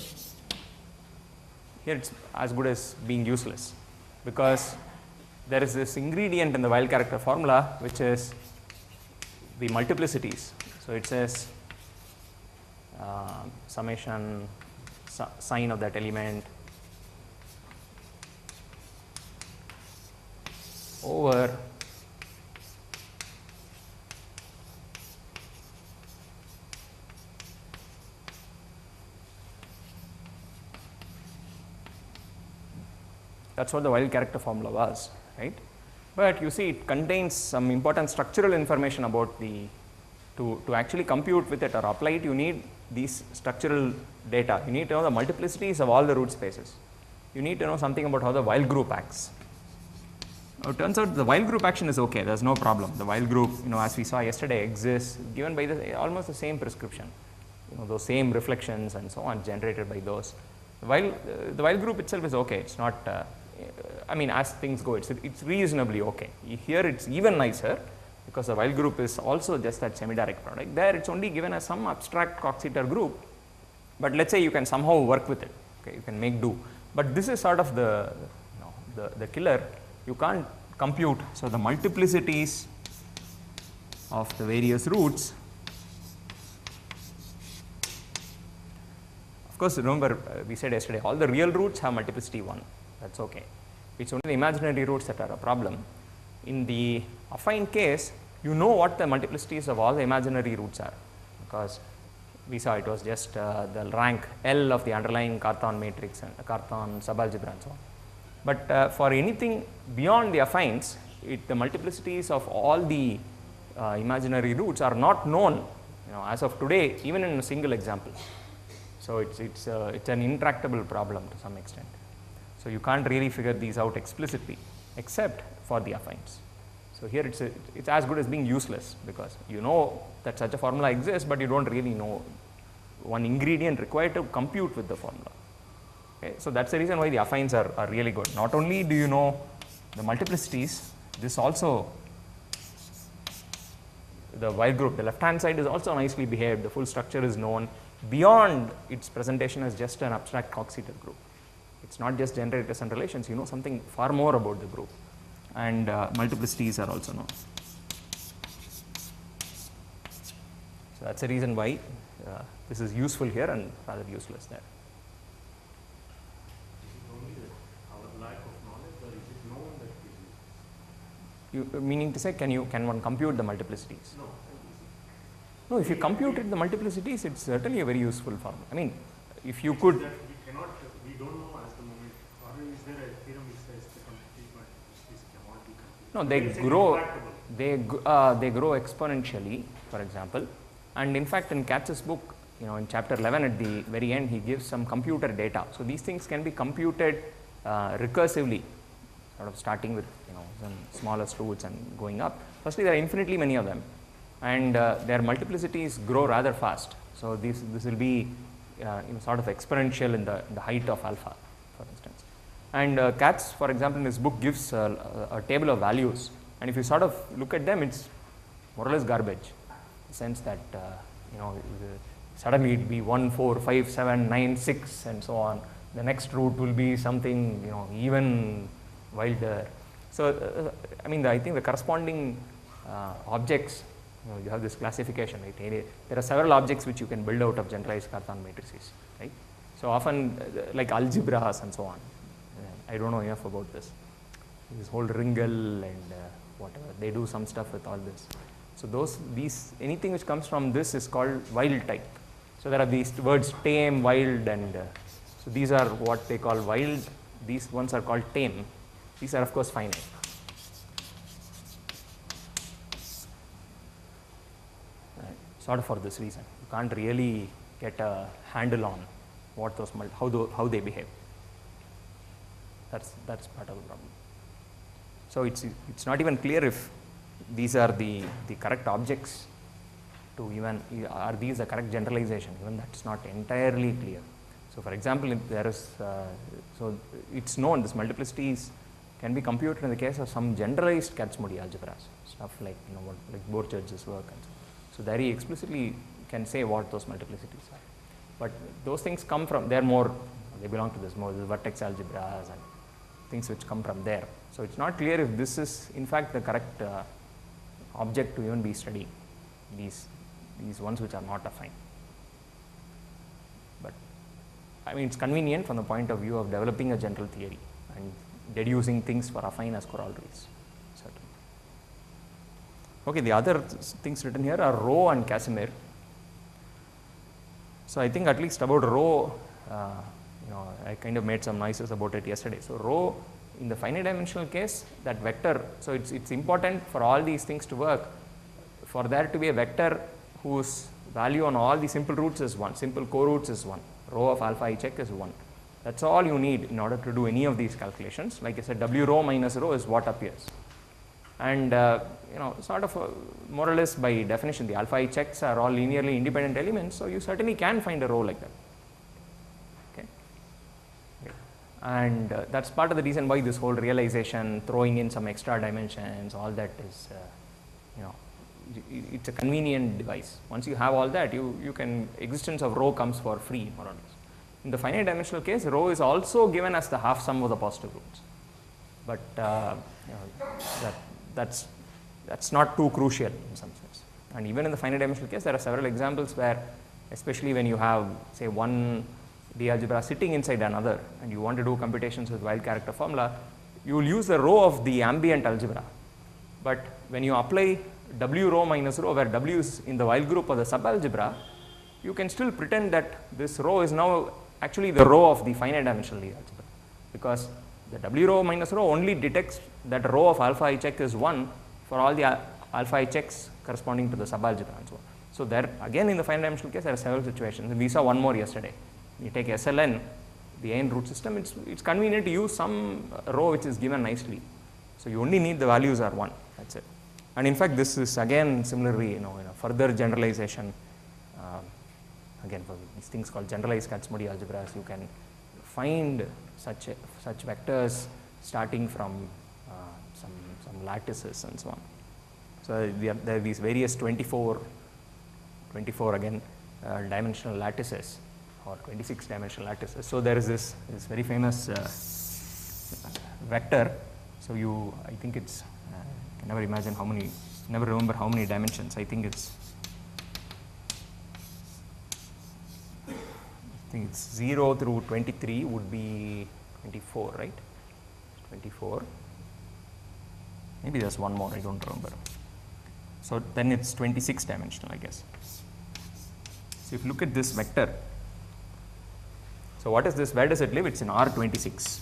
Here it's as good as being useless, because there is this ingredient in the Weil character formula which is the multiplicities. So it says summation sign of that element over that's what the Weil character formula was, right? But you see, it contains some important structural information about the, to actually compute with it or apply it, you need these structural data. You need to know the multiplicities of all the root spaces. You need to know something about how the Weil group acts. Now, it turns out the Weil group action is okay, there is no problem. The Weil group, as we saw yesterday, exists given by almost the same prescription. Those same reflections and so on generated by those. The Weil group itself is okay. It's not, as things go, it's reasonably okay. Here it's even nicer, because the Weil group is also just that semi-direct product. There it's only given as some abstract Coxeter group, but let's say you can somehow work with it. Okay, you can make do. But this is sort of the killer. You can't compute. So the multiplicities of the various roots. Of course, remember we said yesterday, all the real roots have multiplicity 1. That's okay. It's only the imaginary roots that are a problem. In the affine case, you know what the multiplicities of all the imaginary roots are, because we saw it was just the rank L of the underlying Cartan matrix and Cartan subalgebra and so on. But for anything beyond the affines, the multiplicities of all the imaginary roots are not known, as of today, even in a single example. So it's an intractable problem to some extent. So you can't really figure these out explicitly, except for the affines. So here it's as good as being useless, because you know that such a formula exists, but you don't really know one ingredient required to compute with the formula. Okay, so that's the reason why the affines are really good. Not only do you know the multiplicities, this also, the Weil group, the left hand side is also nicely behaved, the full structure is known beyond its presentation as just an abstract Coxeter group. It's not just generators and relations, you know something far more about the group, and multiplicities are also known. So that's the reason why this is useful here and rather useless there. Is it only our lack of knowledge, or is it known meaning to say, can one compute the multiplicities? No. No, if you computed the multiplicities, it's certainly a very useful formula. I mean, if you could. That we don't know as the moment, or is there a theorem which says the complete multiplicities cannot be computed? No, they It's grow. intractable. They grow exponentially, for example, and in fact, in Katz's book, in chapter 11 at the very end, he gives some computer data. So these things can be computed recursively, sort of starting with some smallest roots and going up. Firstly, there are infinitely many of them, and their multiplicities grow rather fast. So this will be sort of exponential in the height of alpha, for instance. And Katz, for example, in his book gives a table of values, and if you sort of look at them, it's more or less garbage, in the sense that suddenly it will be 1, 4, 5, 7, 9, 6, and so on. The next root will be something even wilder. So I mean, I think the corresponding objects, you have this classification, right? There are several objects which you can build out of generalized Cartan matrices, right? So often like algebras and so on. I don't know enough about this. This whole Ringel and whatever, they do some stuff with all this. So anything which comes from this is called wild type. So there are these words tame, wild, and so these are what they call wild. These ones are called tame. These are of course finite. Sort of for this reason, you can't really get a handle on what those how they behave. That's part of the problem. So it's not even clear if these are the correct objects to even, are these the correct generalization? Even that's not entirely clear. So for example, if there is, so it's known this multiplicities can be computed in the case of some generalized Kac-Moody algebras, stuff like like Borcherd's work and so on. So there he explicitly can say what those multiplicities are. But those things come from, they belong to this vertex algebras and things which come from there. So it's not clear if this is in fact the correct object to even be studying, these ones which are not affine. But I mean, it's convenient from the point of view of developing a general theory and deducing things for affine as corollaries, certainly. Okay, the other things written here are Rho and Casimir. So I think at least about Rho, I kind of made some noises about it yesterday. So Rho, in the finite dimensional case, that vector, so it's important for all these things to work, for there to be a vector whose value on all the simple roots is 1, simple co-roots is 1, rho of alpha I check is 1. That's all you need in order to do any of these calculations. Like I said, W rho minus rho is what appears. And sort of more or less by definition, the alpha I checks are all linearly independent elements, so you certainly can find a rho like that. Okay. And that's part of the reason why this whole realization, throwing in some extra dimensions, all that is, it's a convenient device. Once you have all that, you can, existence of rho comes for free, more or less. In the finite dimensional case, rho is also given as the half sum of the positive roots. But that's not too crucial in some sense. And even in the finite dimensional case, there are several examples where, especially when you have, say, one D algebra sitting inside another, and you want to do computations with wild character formula, you will use the rho of the ambient algebra. But when you apply W rho minus rho, where W is in the wild group of the subalgebra, you can still pretend that this rho is now actually the rho of the finite dimensional D algebra, because the W rho minus rho only detects that rho of alpha I check is 1 for all the alpha I checks corresponding to the subalgebra and so on. So there again, in the finite dimensional case, there are several situations, and we saw one more yesterday. You take SLN, the n root system, it's convenient to use some rho which is given nicely. So you only need the values are 1, that's it. And in fact, this is again similarly, in a further generalization, again for these things called generalized Kac-Moody algebras, you can find such vectors starting from some lattices and so on. So there are these various 24 again dimensional lattices, or 26 dimensional lattices. So there is this very famous vector. So I think it's, I can never imagine how many, never remember how many dimensions. I think it's 0 through 23 would be 24, right? 24. Maybe there's one more, I don't remember. So then it's 26 dimensional, I guess. So if you look at this vector, so what is this? Where does it live? It's in R26.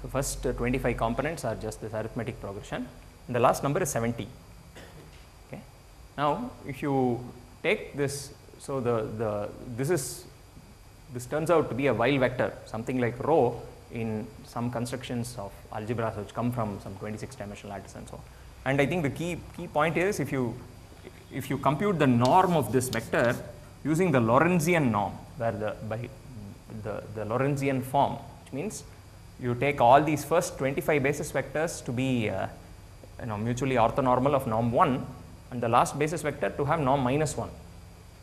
So first 25 components are just this arithmetic progression, and the last number is 70. Okay. Now, if you take this, so this turns out to be a while vector, something like rho in some constructions of algebras which come from some 26 dimensional lattice and so on. And I think the key point is if you compute the norm of this vector using the Lorentzian norm, where the Lorentzian form, which means you take all these first 25 basis vectors to be mutually orthonormal of norm 1, and the last basis vector to have norm minus 1.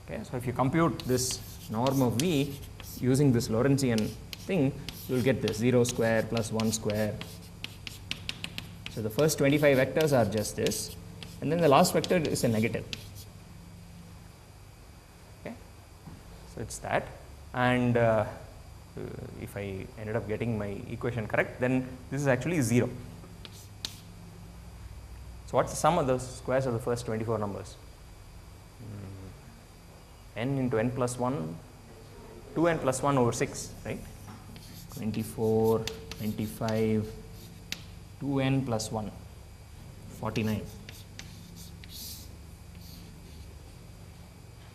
Okay, so if you compute this norm of V using this Lorentzian thing, you will get this 0 square plus 1 square. So the first 25 vectors are just this, and then the last vector is a negative. Okay, so it's that, and if I ended up getting my equation correct, then this is actually 0. So what's the sum of the squares of the first 24 numbers? N into n plus 1, 2n plus 1 over 6, right? 24, 25, 2n plus 1, 49.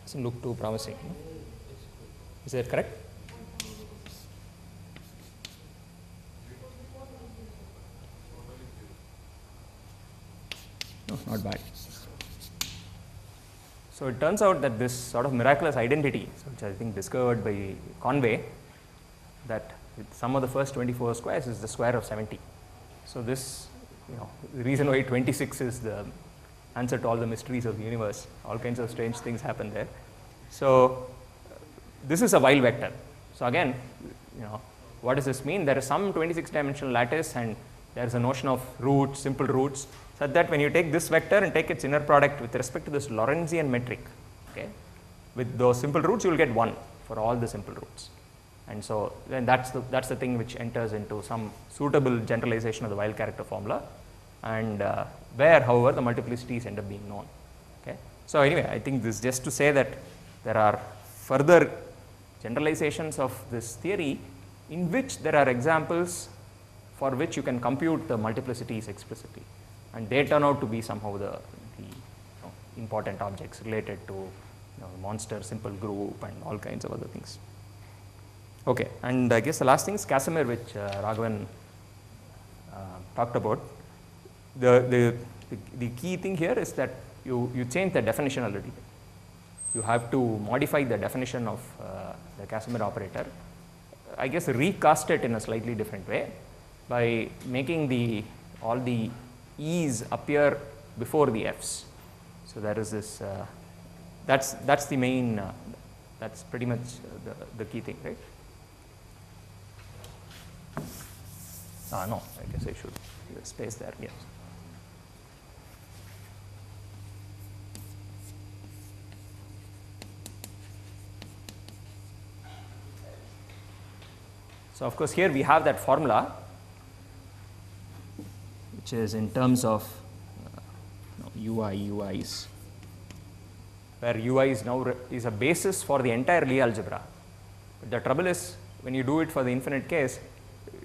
Doesn't look too promising. No? Is that correct? No, not bad. So it turns out that this sort of miraculous identity, which I think discovered by Conway, that with sum of the first 24 squares is the square of 70. So this, the reason why 26 is the answer to all the mysteries of the universe. All kinds of strange things happen there. So this is a while vector. So again, what does this mean? There is some 26 dimensional lattice, and there is a notion of roots, simple roots, such that when you take this vector and take its inner product with respect to this Lorentzian metric, okay, with those simple roots, you will get 1 for all the simple roots. And so then that's the thing which enters into some suitable generalization of the Weil character formula, and where, however, the multiplicities end up being known. Okay. So anyway, I think this is just to say that there are further generalizations of this theory in which there are examples for which you can compute the multiplicities explicitly, and they turn out to be somehow the important objects related to monster simple group and all kinds of other things. Okay, and I guess the last thing is Casimir, which Raghavan talked about. The key thing here is that you change the definition a little bit. You have to modify the definition of the Casimir operator. I guess recast it in a slightly different way by making all the e's appear before the f's. So there is this. That's the main. That's pretty much the key thing, right? No, I guess I should space there. Yes. So of course here we have that formula, which is in terms of UIs, where UI is now is a basis for the entire Lie algebra. But the trouble is, when you do it for the infinite case,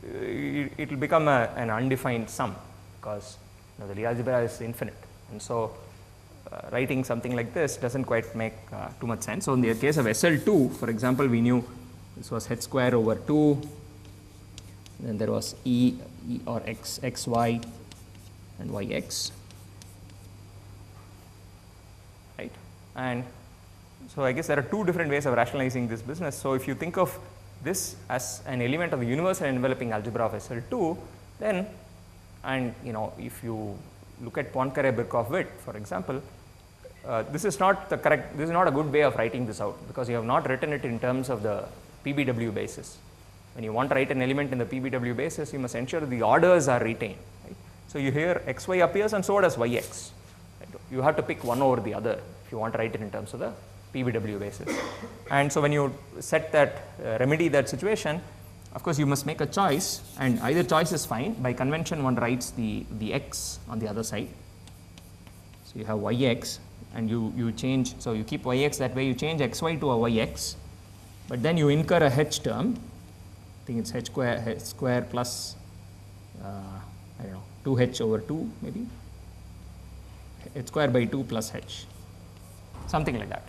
it will become an undefined sum, because the Lie algebra is infinite, and so writing something like this doesn't quite make too much sense. So in the case of SL2, for example, we knew this was h square over 2, then there was E or xy and yx, right? And so I guess there are two different ways of rationalizing this business. So if you think of this as an element of the universal enveloping algebra of SL2, then, and if you look at Poincaré-Birkhoff-Witt, for example, this is not a good way of writing this out, because you have not written it in terms of the PBW basis. When you want to write an element in the PBW basis, you must ensure the orders are retained. Right? So you here xy appears, and so does yx. Right? You have to pick one over the other if you want to write it in terms of the PBW basis. And so when you remedy that situation, of course, you must make a choice, and either choice is fine. By convention, one writes the x on the other side. So you have yx, and you change, so you keep yx that way, you change xy to a yx, but then you incur a h term. I think it's h square plus, I don't know, 2h over 2 maybe, h square by 2 plus h, something like that,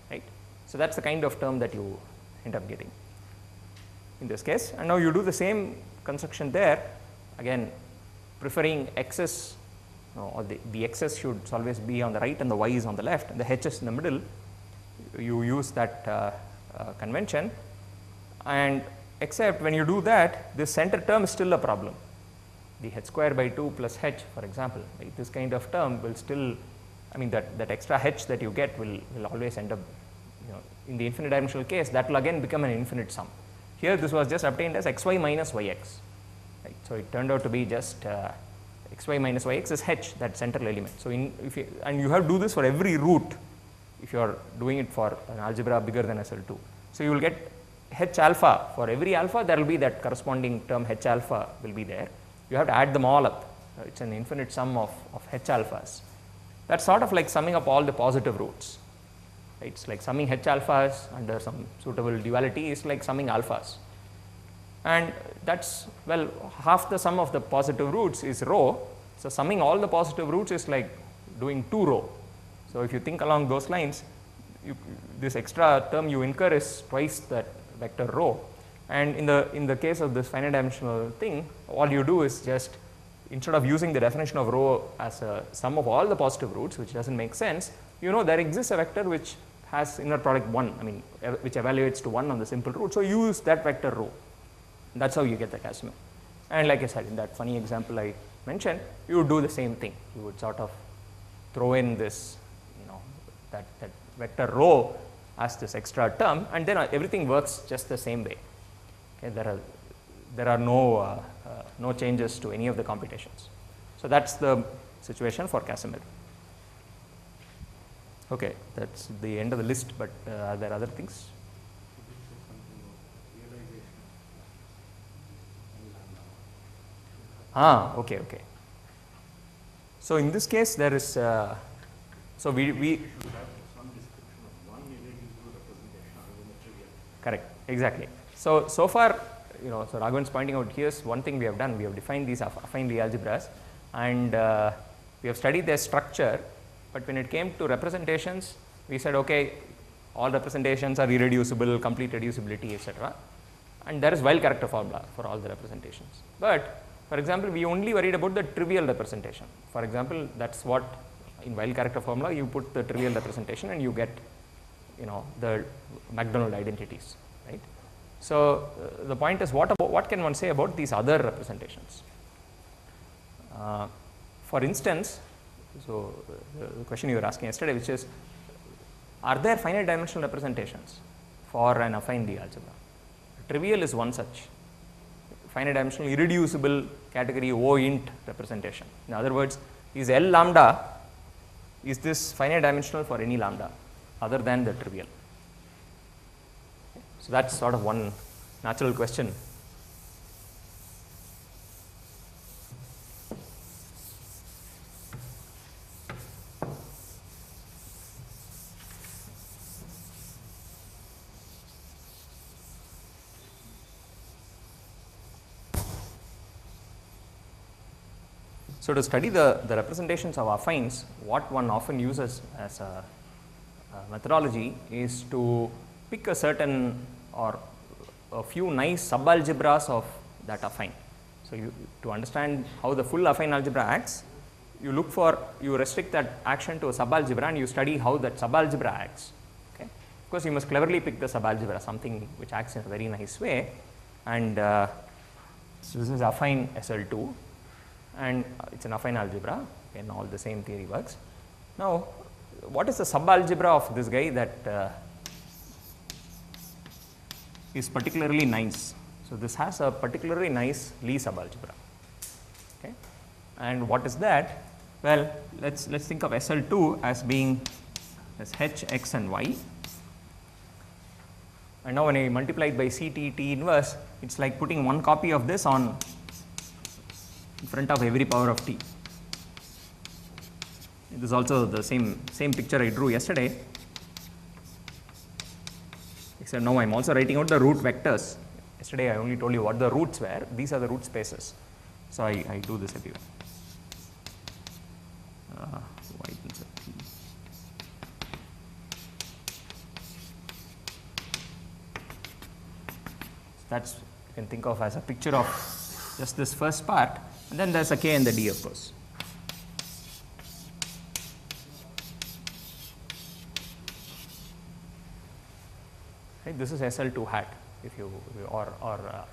right. So that's the kind of term that you end up getting in this case. And now you do the same construction there, again preferring x's, or the x's should always be on the right and the y is on the left and the h is in the middle. You use that convention, and except when you do that, this center term is still a problem. The h square by 2 plus h, for example, right, this kind of term will still, I mean that extra h that you get will always end up, in the infinite dimensional case, that will again become an infinite sum. Here this was just obtained as xy minus yx, right. So it turned out to be just xy minus yx is h, that central element. So and you have to do this for every root if you are doing it for an algebra bigger than SL2. So you will get h alpha, for every alpha there will be that corresponding term h alpha will be there. You have to add them all up. It's an infinite sum of h alphas. That's sort of like summing up all the positive roots. Right? It's like summing h alphas under some suitable duality is like summing alphas. And that's, well, half the sum of the positive roots is rho. So summing all the positive roots is like doing 2 rho. So if you think along those lines, this extra term you incur is twice that vector rho. And in the case of this finite dimensional thing, all you do is just, instead of using the definition of rho as a sum of all the positive roots, which doesn't make sense, there exists a vector which has inner product 1, I mean, which evaluates to 1 on the simple root. So use that vector rho. That's how you get the Casimir. And like I said, in that funny example I mentioned, you would do the same thing. You would sort of throw in this, that vector rho as this extra term, and then everything works just the same way. Okay, there are no changes to any of the computations. So that's the situation for Casimir. Okay, that's the end of the list, but are there other things? Okay. So in this case, there is, so we some description of one irreducible representation other than the trivial. Correct, exactly. So far, so Raghavan's pointing out, here's one thing we have done. We have defined these affine Lie algebras, and we have studied their structure. But when it came to representations, we said, okay, all representations are irreducible, complete reducibility, etc. And there is Weil character formula for all the representations. But for example, we only worried about the trivial representation. For example, that's what in Weil character formula you put the trivial representation and you get, the McDonald identities, right? So the point is, what can one say about these other representations? For instance, so the question you were asking yesterday, which is, are there finite dimensional representations for an affine Lie algebra? Trivial is one such finite dimensional irreducible category O int representation. In other words, is L lambda, is this finite dimensional for any lambda other than the trivial? So that's sort of one natural question. So to study the representations of affines, what one often uses as a methodology is to pick a certain or a few nice subalgebras of that affine. So to understand how the full affine algebra acts, you restrict that action to a subalgebra and you study how that subalgebra acts. Okay? Of course, you must cleverly pick the subalgebra, something which acts in a very nice way. And so this is affine SL2. And it's an affine algebra, and all the same theory works. Now, what is the subalgebra of this guy that is particularly nice? So this has a particularly nice Lie subalgebra. Okay, and what is that? Well, let's think of SL2 as being as h, x, and y. And now when I multiply it by Ct T inverse, it's like putting one copy of this on in front of every power of t. This is also the same picture I drew yesterday, except now I am also writing out the root vectors. Yesterday I only told you what the roots were. These are the root spaces. So I do this everywhere. Y tensor T. That's you can think of as a picture of just this first part, and then there's a k and the d, of course. Right, this is SL2 hat, if you or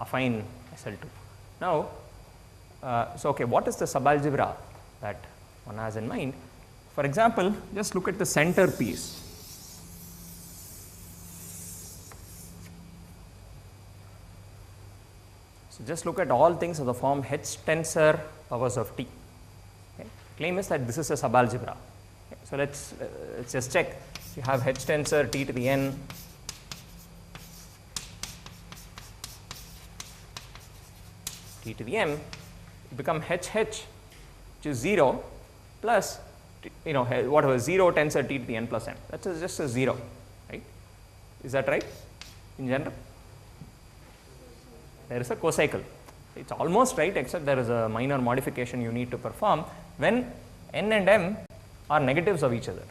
affine SL2. Now, so okay, what is the subalgebra that one has in mind? For example, just look at the center piece. So just look at all things of the form H tensor powers of t. Okay. Claim is that this is a subalgebra. Okay. So let's just check. You have H tensor t to the n t to the m, you become HH, which is 0 plus, whatever, 0 tensor t to the n plus m. That's just a 0, right? Is that right in general? There is a cocycle. It's almost right, except there is a minor modification you need to perform when n and m are negatives of each other,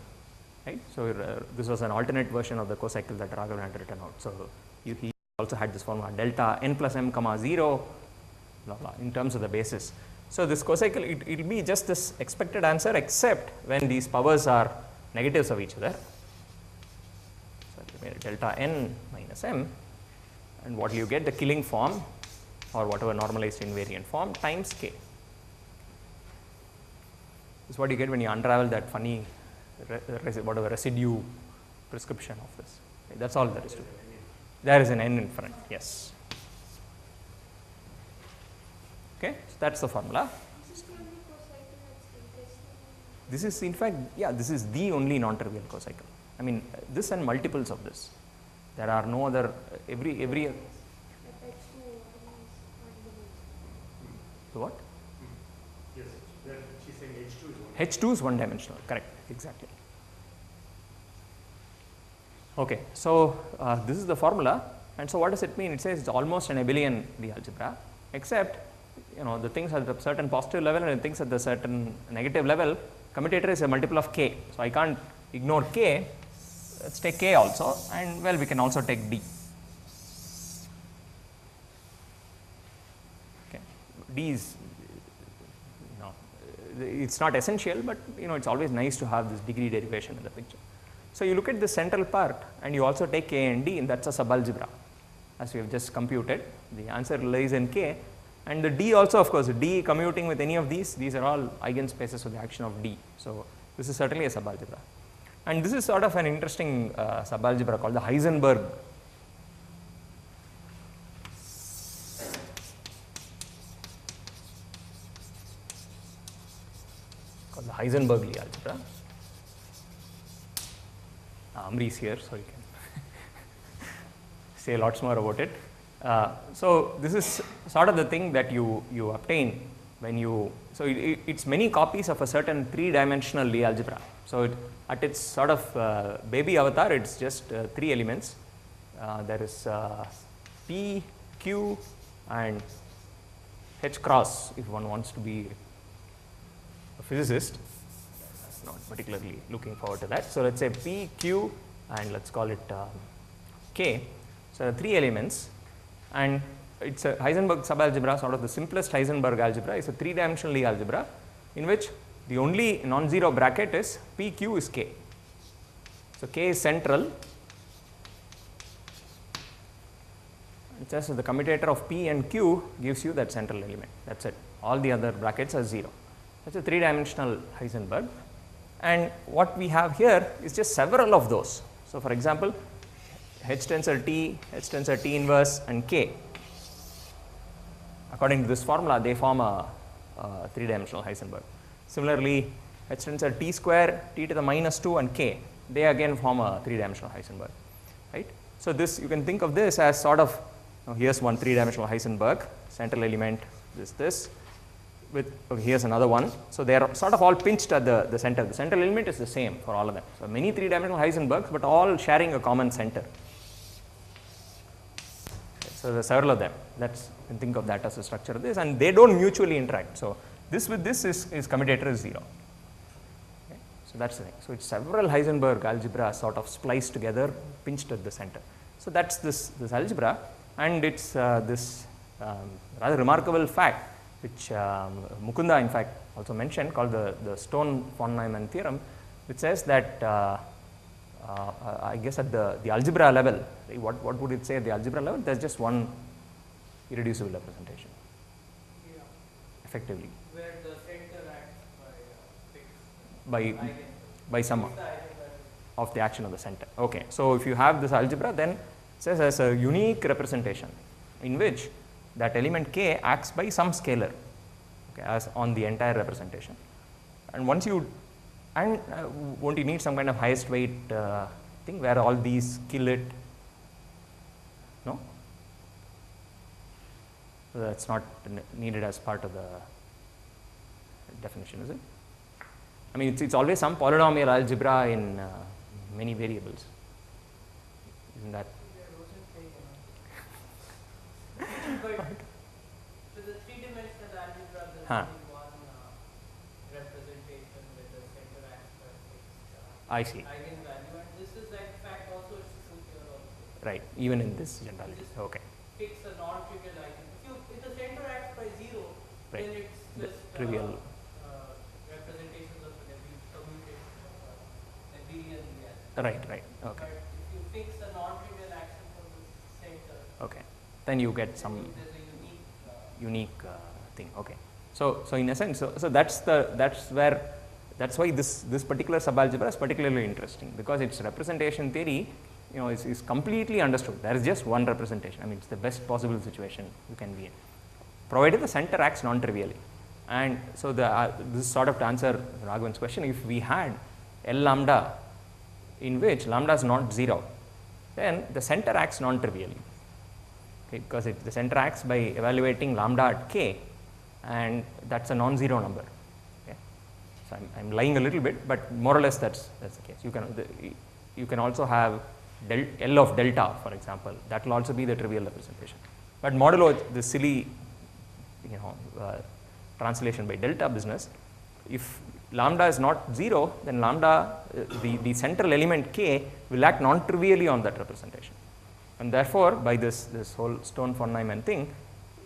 right? So this was an alternate version of the cocycle that Raghavan had written out. So he also had this formula delta n plus m comma 0 blah blah in terms of the basis. So this cocycle, it will be just this expected answer except when these powers are negatives of each other. So we made delta n minus m, and what you get, the killing form or whatever normalized invariant form times k. This is what you get when you unravel that funny whatever residue prescription of this. Okay, that's all there is to it. There is an n in front, yes. Okay, so that's the formula. This is in fact, yeah, this is the only non-trivial cocycle. I mean, this and multiples of this. There are no other, every what? Yes, she's saying H2 is H2 is one dimensional, correct, exactly. Okay, so this is the formula, and so what does it mean? It says it's almost an abelian Lie algebra, except the things at a certain positive level and the things at the certain negative level, commutator is a multiple of k. So I can't ignore k. Let's take k also, and well, we can also take d. Okay, d is it's not essential, but it's always nice to have this degree derivation in the picture. So you look at the central part, and you also take k and d, and that's a subalgebra, as we have just computed. The answer lies in k. And the d also, of course, d commuting with any of these are all eigenspaces of the action of d. So this is certainly a subalgebra. And this is sort of an interesting subalgebra called the Heisenberg. Called the Heisenberg Lie algebra. Amri is here, so you can say lots more about it. So this is sort of the thing that you obtain when you, so it's many copies of a certain three-dimensional Lie algebra. So at its sort of baby avatar, it's just 3 elements. There is P, Q, and H cross, if one wants to be a physicist. Not particularly looking forward to that. So let's say P, Q, and let's call it K. So there are 3 elements. And it's a Heisenberg subalgebra, sort of the simplest Heisenberg algebra. It's a 3-dimensional Lie algebra in which the only non-zero bracket is PQ is K. So K is central. It says the commutator of P and Q gives you that central element. That's it. All the other brackets are 0. That's a 3-dimensional Heisenberg. And what we have here is just several of those. So for example, H tensor T, H tensor T inverse, and K. According to this formula, they form a 3-dimensional Heisenberg. Similarly, H tensor T square, T to the minus 2, and K, they again form a 3-dimensional Heisenberg, right? So this, you can think of this as sort of, here's one three-dimensional Heisenberg, central element is this, with, okay, here's another one. So they are sort of all pinched at the center. The central element is the same for all of them. So many three-dimensional Heisenbergs, but all sharing a common center. So there's several of them. Let's, you can think of that as a structure of this, and they don't mutually interact. So this with this is commutator is 0. Okay. So that's the thing. So it's several Heisenberg algebra sort of spliced together, pinched at the center. So that's this algebra, and it's this rather remarkable fact, which Mukunda in fact also mentioned, called the Stone-von Neumann theorem, which says that I guess at the algebra level, what would it say at the algebra level? There's just one irreducible representation, Yeah. effectively, Where the center acts by eigenvalue. some Fixed eigenvalue. of the action of the center. Okay, so if you have this algebra, then it says as a unique representation in which that element k acts by some scalar, okay, as on the entire representation. And once you, and won't you need some kind of highest weight thing where all these kill it? No? So that's not needed as part of the definition, is it? I mean, it's always some polynomial algebra in many variables. Isn't that? But so the three-dimensional algebra, there's Huh. only one representation with the center acts by fixed I see. eigenvalue, and this is in fact also it's true here also. Right. Even in this generality. Okay. Fix a non-trivial eigen. If the center acts by 0, Right. then it's The just trivial. representations of an commutation of a abelian reality. Right. Right. Okay. But if you fix a non-trivial action from the center, Okay. Then you get some there's a unique thing. Okay. So in a sense, so that's why this particular subalgebra is particularly interesting, because its representation theory, is completely understood. There is just one representation. I mean, it's the best possible situation you can be in, provided the center acts non-trivially. And so this is sort of to answer Raghavan's question. If we had L lambda in which lambda is not 0, then the center acts non-trivially. Okay, because the center acts by evaluating lambda at k, and that's a non-zero number. Okay. So I'm lying a little bit, but more or less that's the case. You can also have L of delta, for example. That will also be the trivial representation. But modulo the silly, translation by delta business, if lambda is not 0, then lambda, the central element k will act non-trivially on that representation. And therefore, by this whole Stone-von Neumann thing,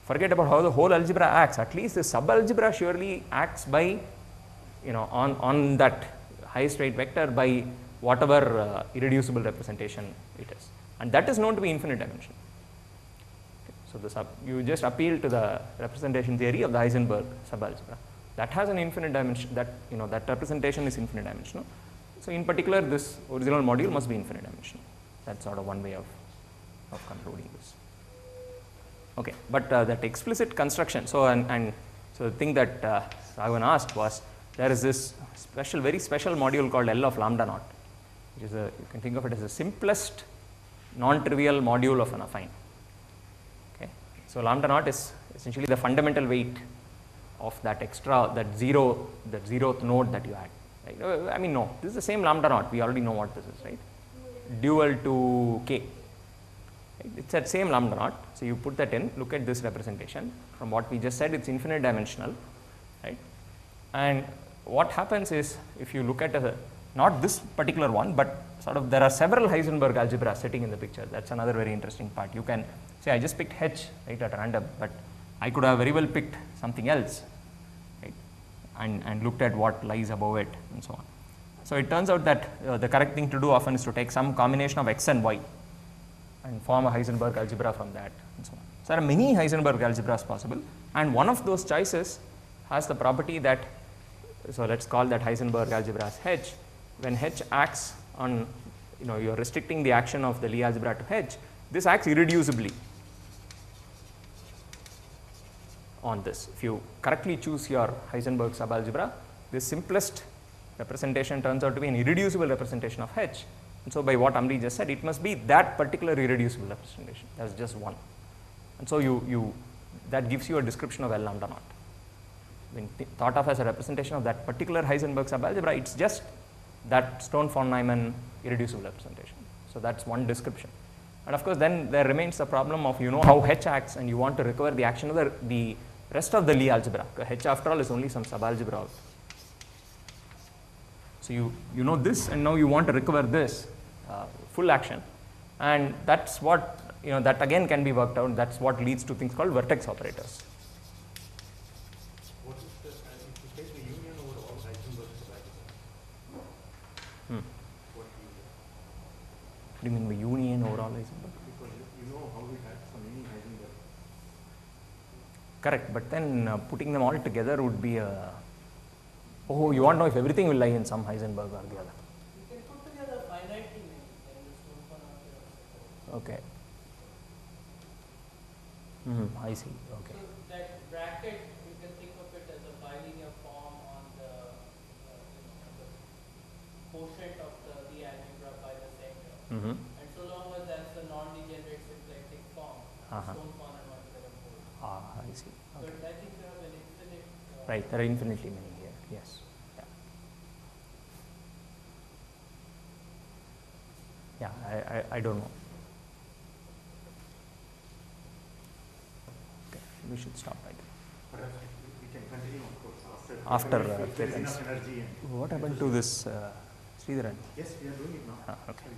forget about how the whole algebra acts. At least the subalgebra surely acts by, on that highest weight vector by whatever irreducible representation it is. And that is known to be infinite dimensional. Okay. So you just appeal to the representation theory of the Heisenberg subalgebra. That has an infinite dimension, that representation is infinite dimensional. So in particular, this original module must be infinite dimensional. That's sort of one way of concluding this. Okay, but that explicit construction, so the thing that Raghavan asked was, there is this very special module called L of lambda naught, which is you can think of it as the simplest non-trivial module of an affine. Okay, so lambda naught is essentially the fundamental weight of that zeroth node that you had. Right? I mean, no, this is the same lambda naught. We already know what this is, right? Dual to k. It's that same lambda naught. So you put that in, look at this representation. From what we just said, it's infinite dimensional, right? And what happens is, if you look at not this particular one, but sort of there are several Heisenberg algebra sitting in the picture. That's another very interesting part. You can say, I just picked H, right, at random, but I could have very well picked something else, right, and looked at what lies above it and so on. So it turns out that the correct thing to do often is to take some combination of x and y and form a Heisenberg algebra from that and so on. So there are many Heisenberg algebras possible, and one of those choices has the property that, so let's call that Heisenberg algebra as H. When H acts on, you're restricting the action of the Lie algebra to H, this acts irreducibly on this. If you correctly choose your Heisenberg subalgebra, this simplest representation turns out to be an irreducible representation of H, And so by what Amri just said, it must be that particular irreducible representation. That's just one. And so that gives you a description of L lambda naught. When thought of as a representation of that particular Heisenberg subalgebra, it's just that Stone-von-Neumann irreducible representation. So that's one description. And of course, then there remains the problem of, you know how H acts and you want to recover the action of the rest of the Lie algebra. H after all is only some subalgebra. So you know this, and now you want to recover this full action. And that's what, that again can be worked out. That's what leads to things called vertex operators. What is the, if you take the union over all Heisenberg subalgebra, what do you mean by union overall Heisenberg? Because you know how it acts on any Heisenberg. Correct, but then putting them all together would be a, oh, you want to know if everything will lie in some Heisenberg or the other. You can put together finitely many, then the Stone-von-Neumann theorem. Okay. I see, okay. So that bracket, you can think of it as a bilinear form on the quotient of the Lie algebra by the center. And so long as that's the non-degenerate symplectic form, Stone-von-Neumann theorem holds. I see. Okay. But I think you have an infinite. Right, there are infinitely many here, yes. Yeah, I don't know. Okay, we should stop right there. Perhaps we can continue, of course, After if there is enough energy. what happened to this Sridharan? Yes, we are doing it now. Okay. Sorry.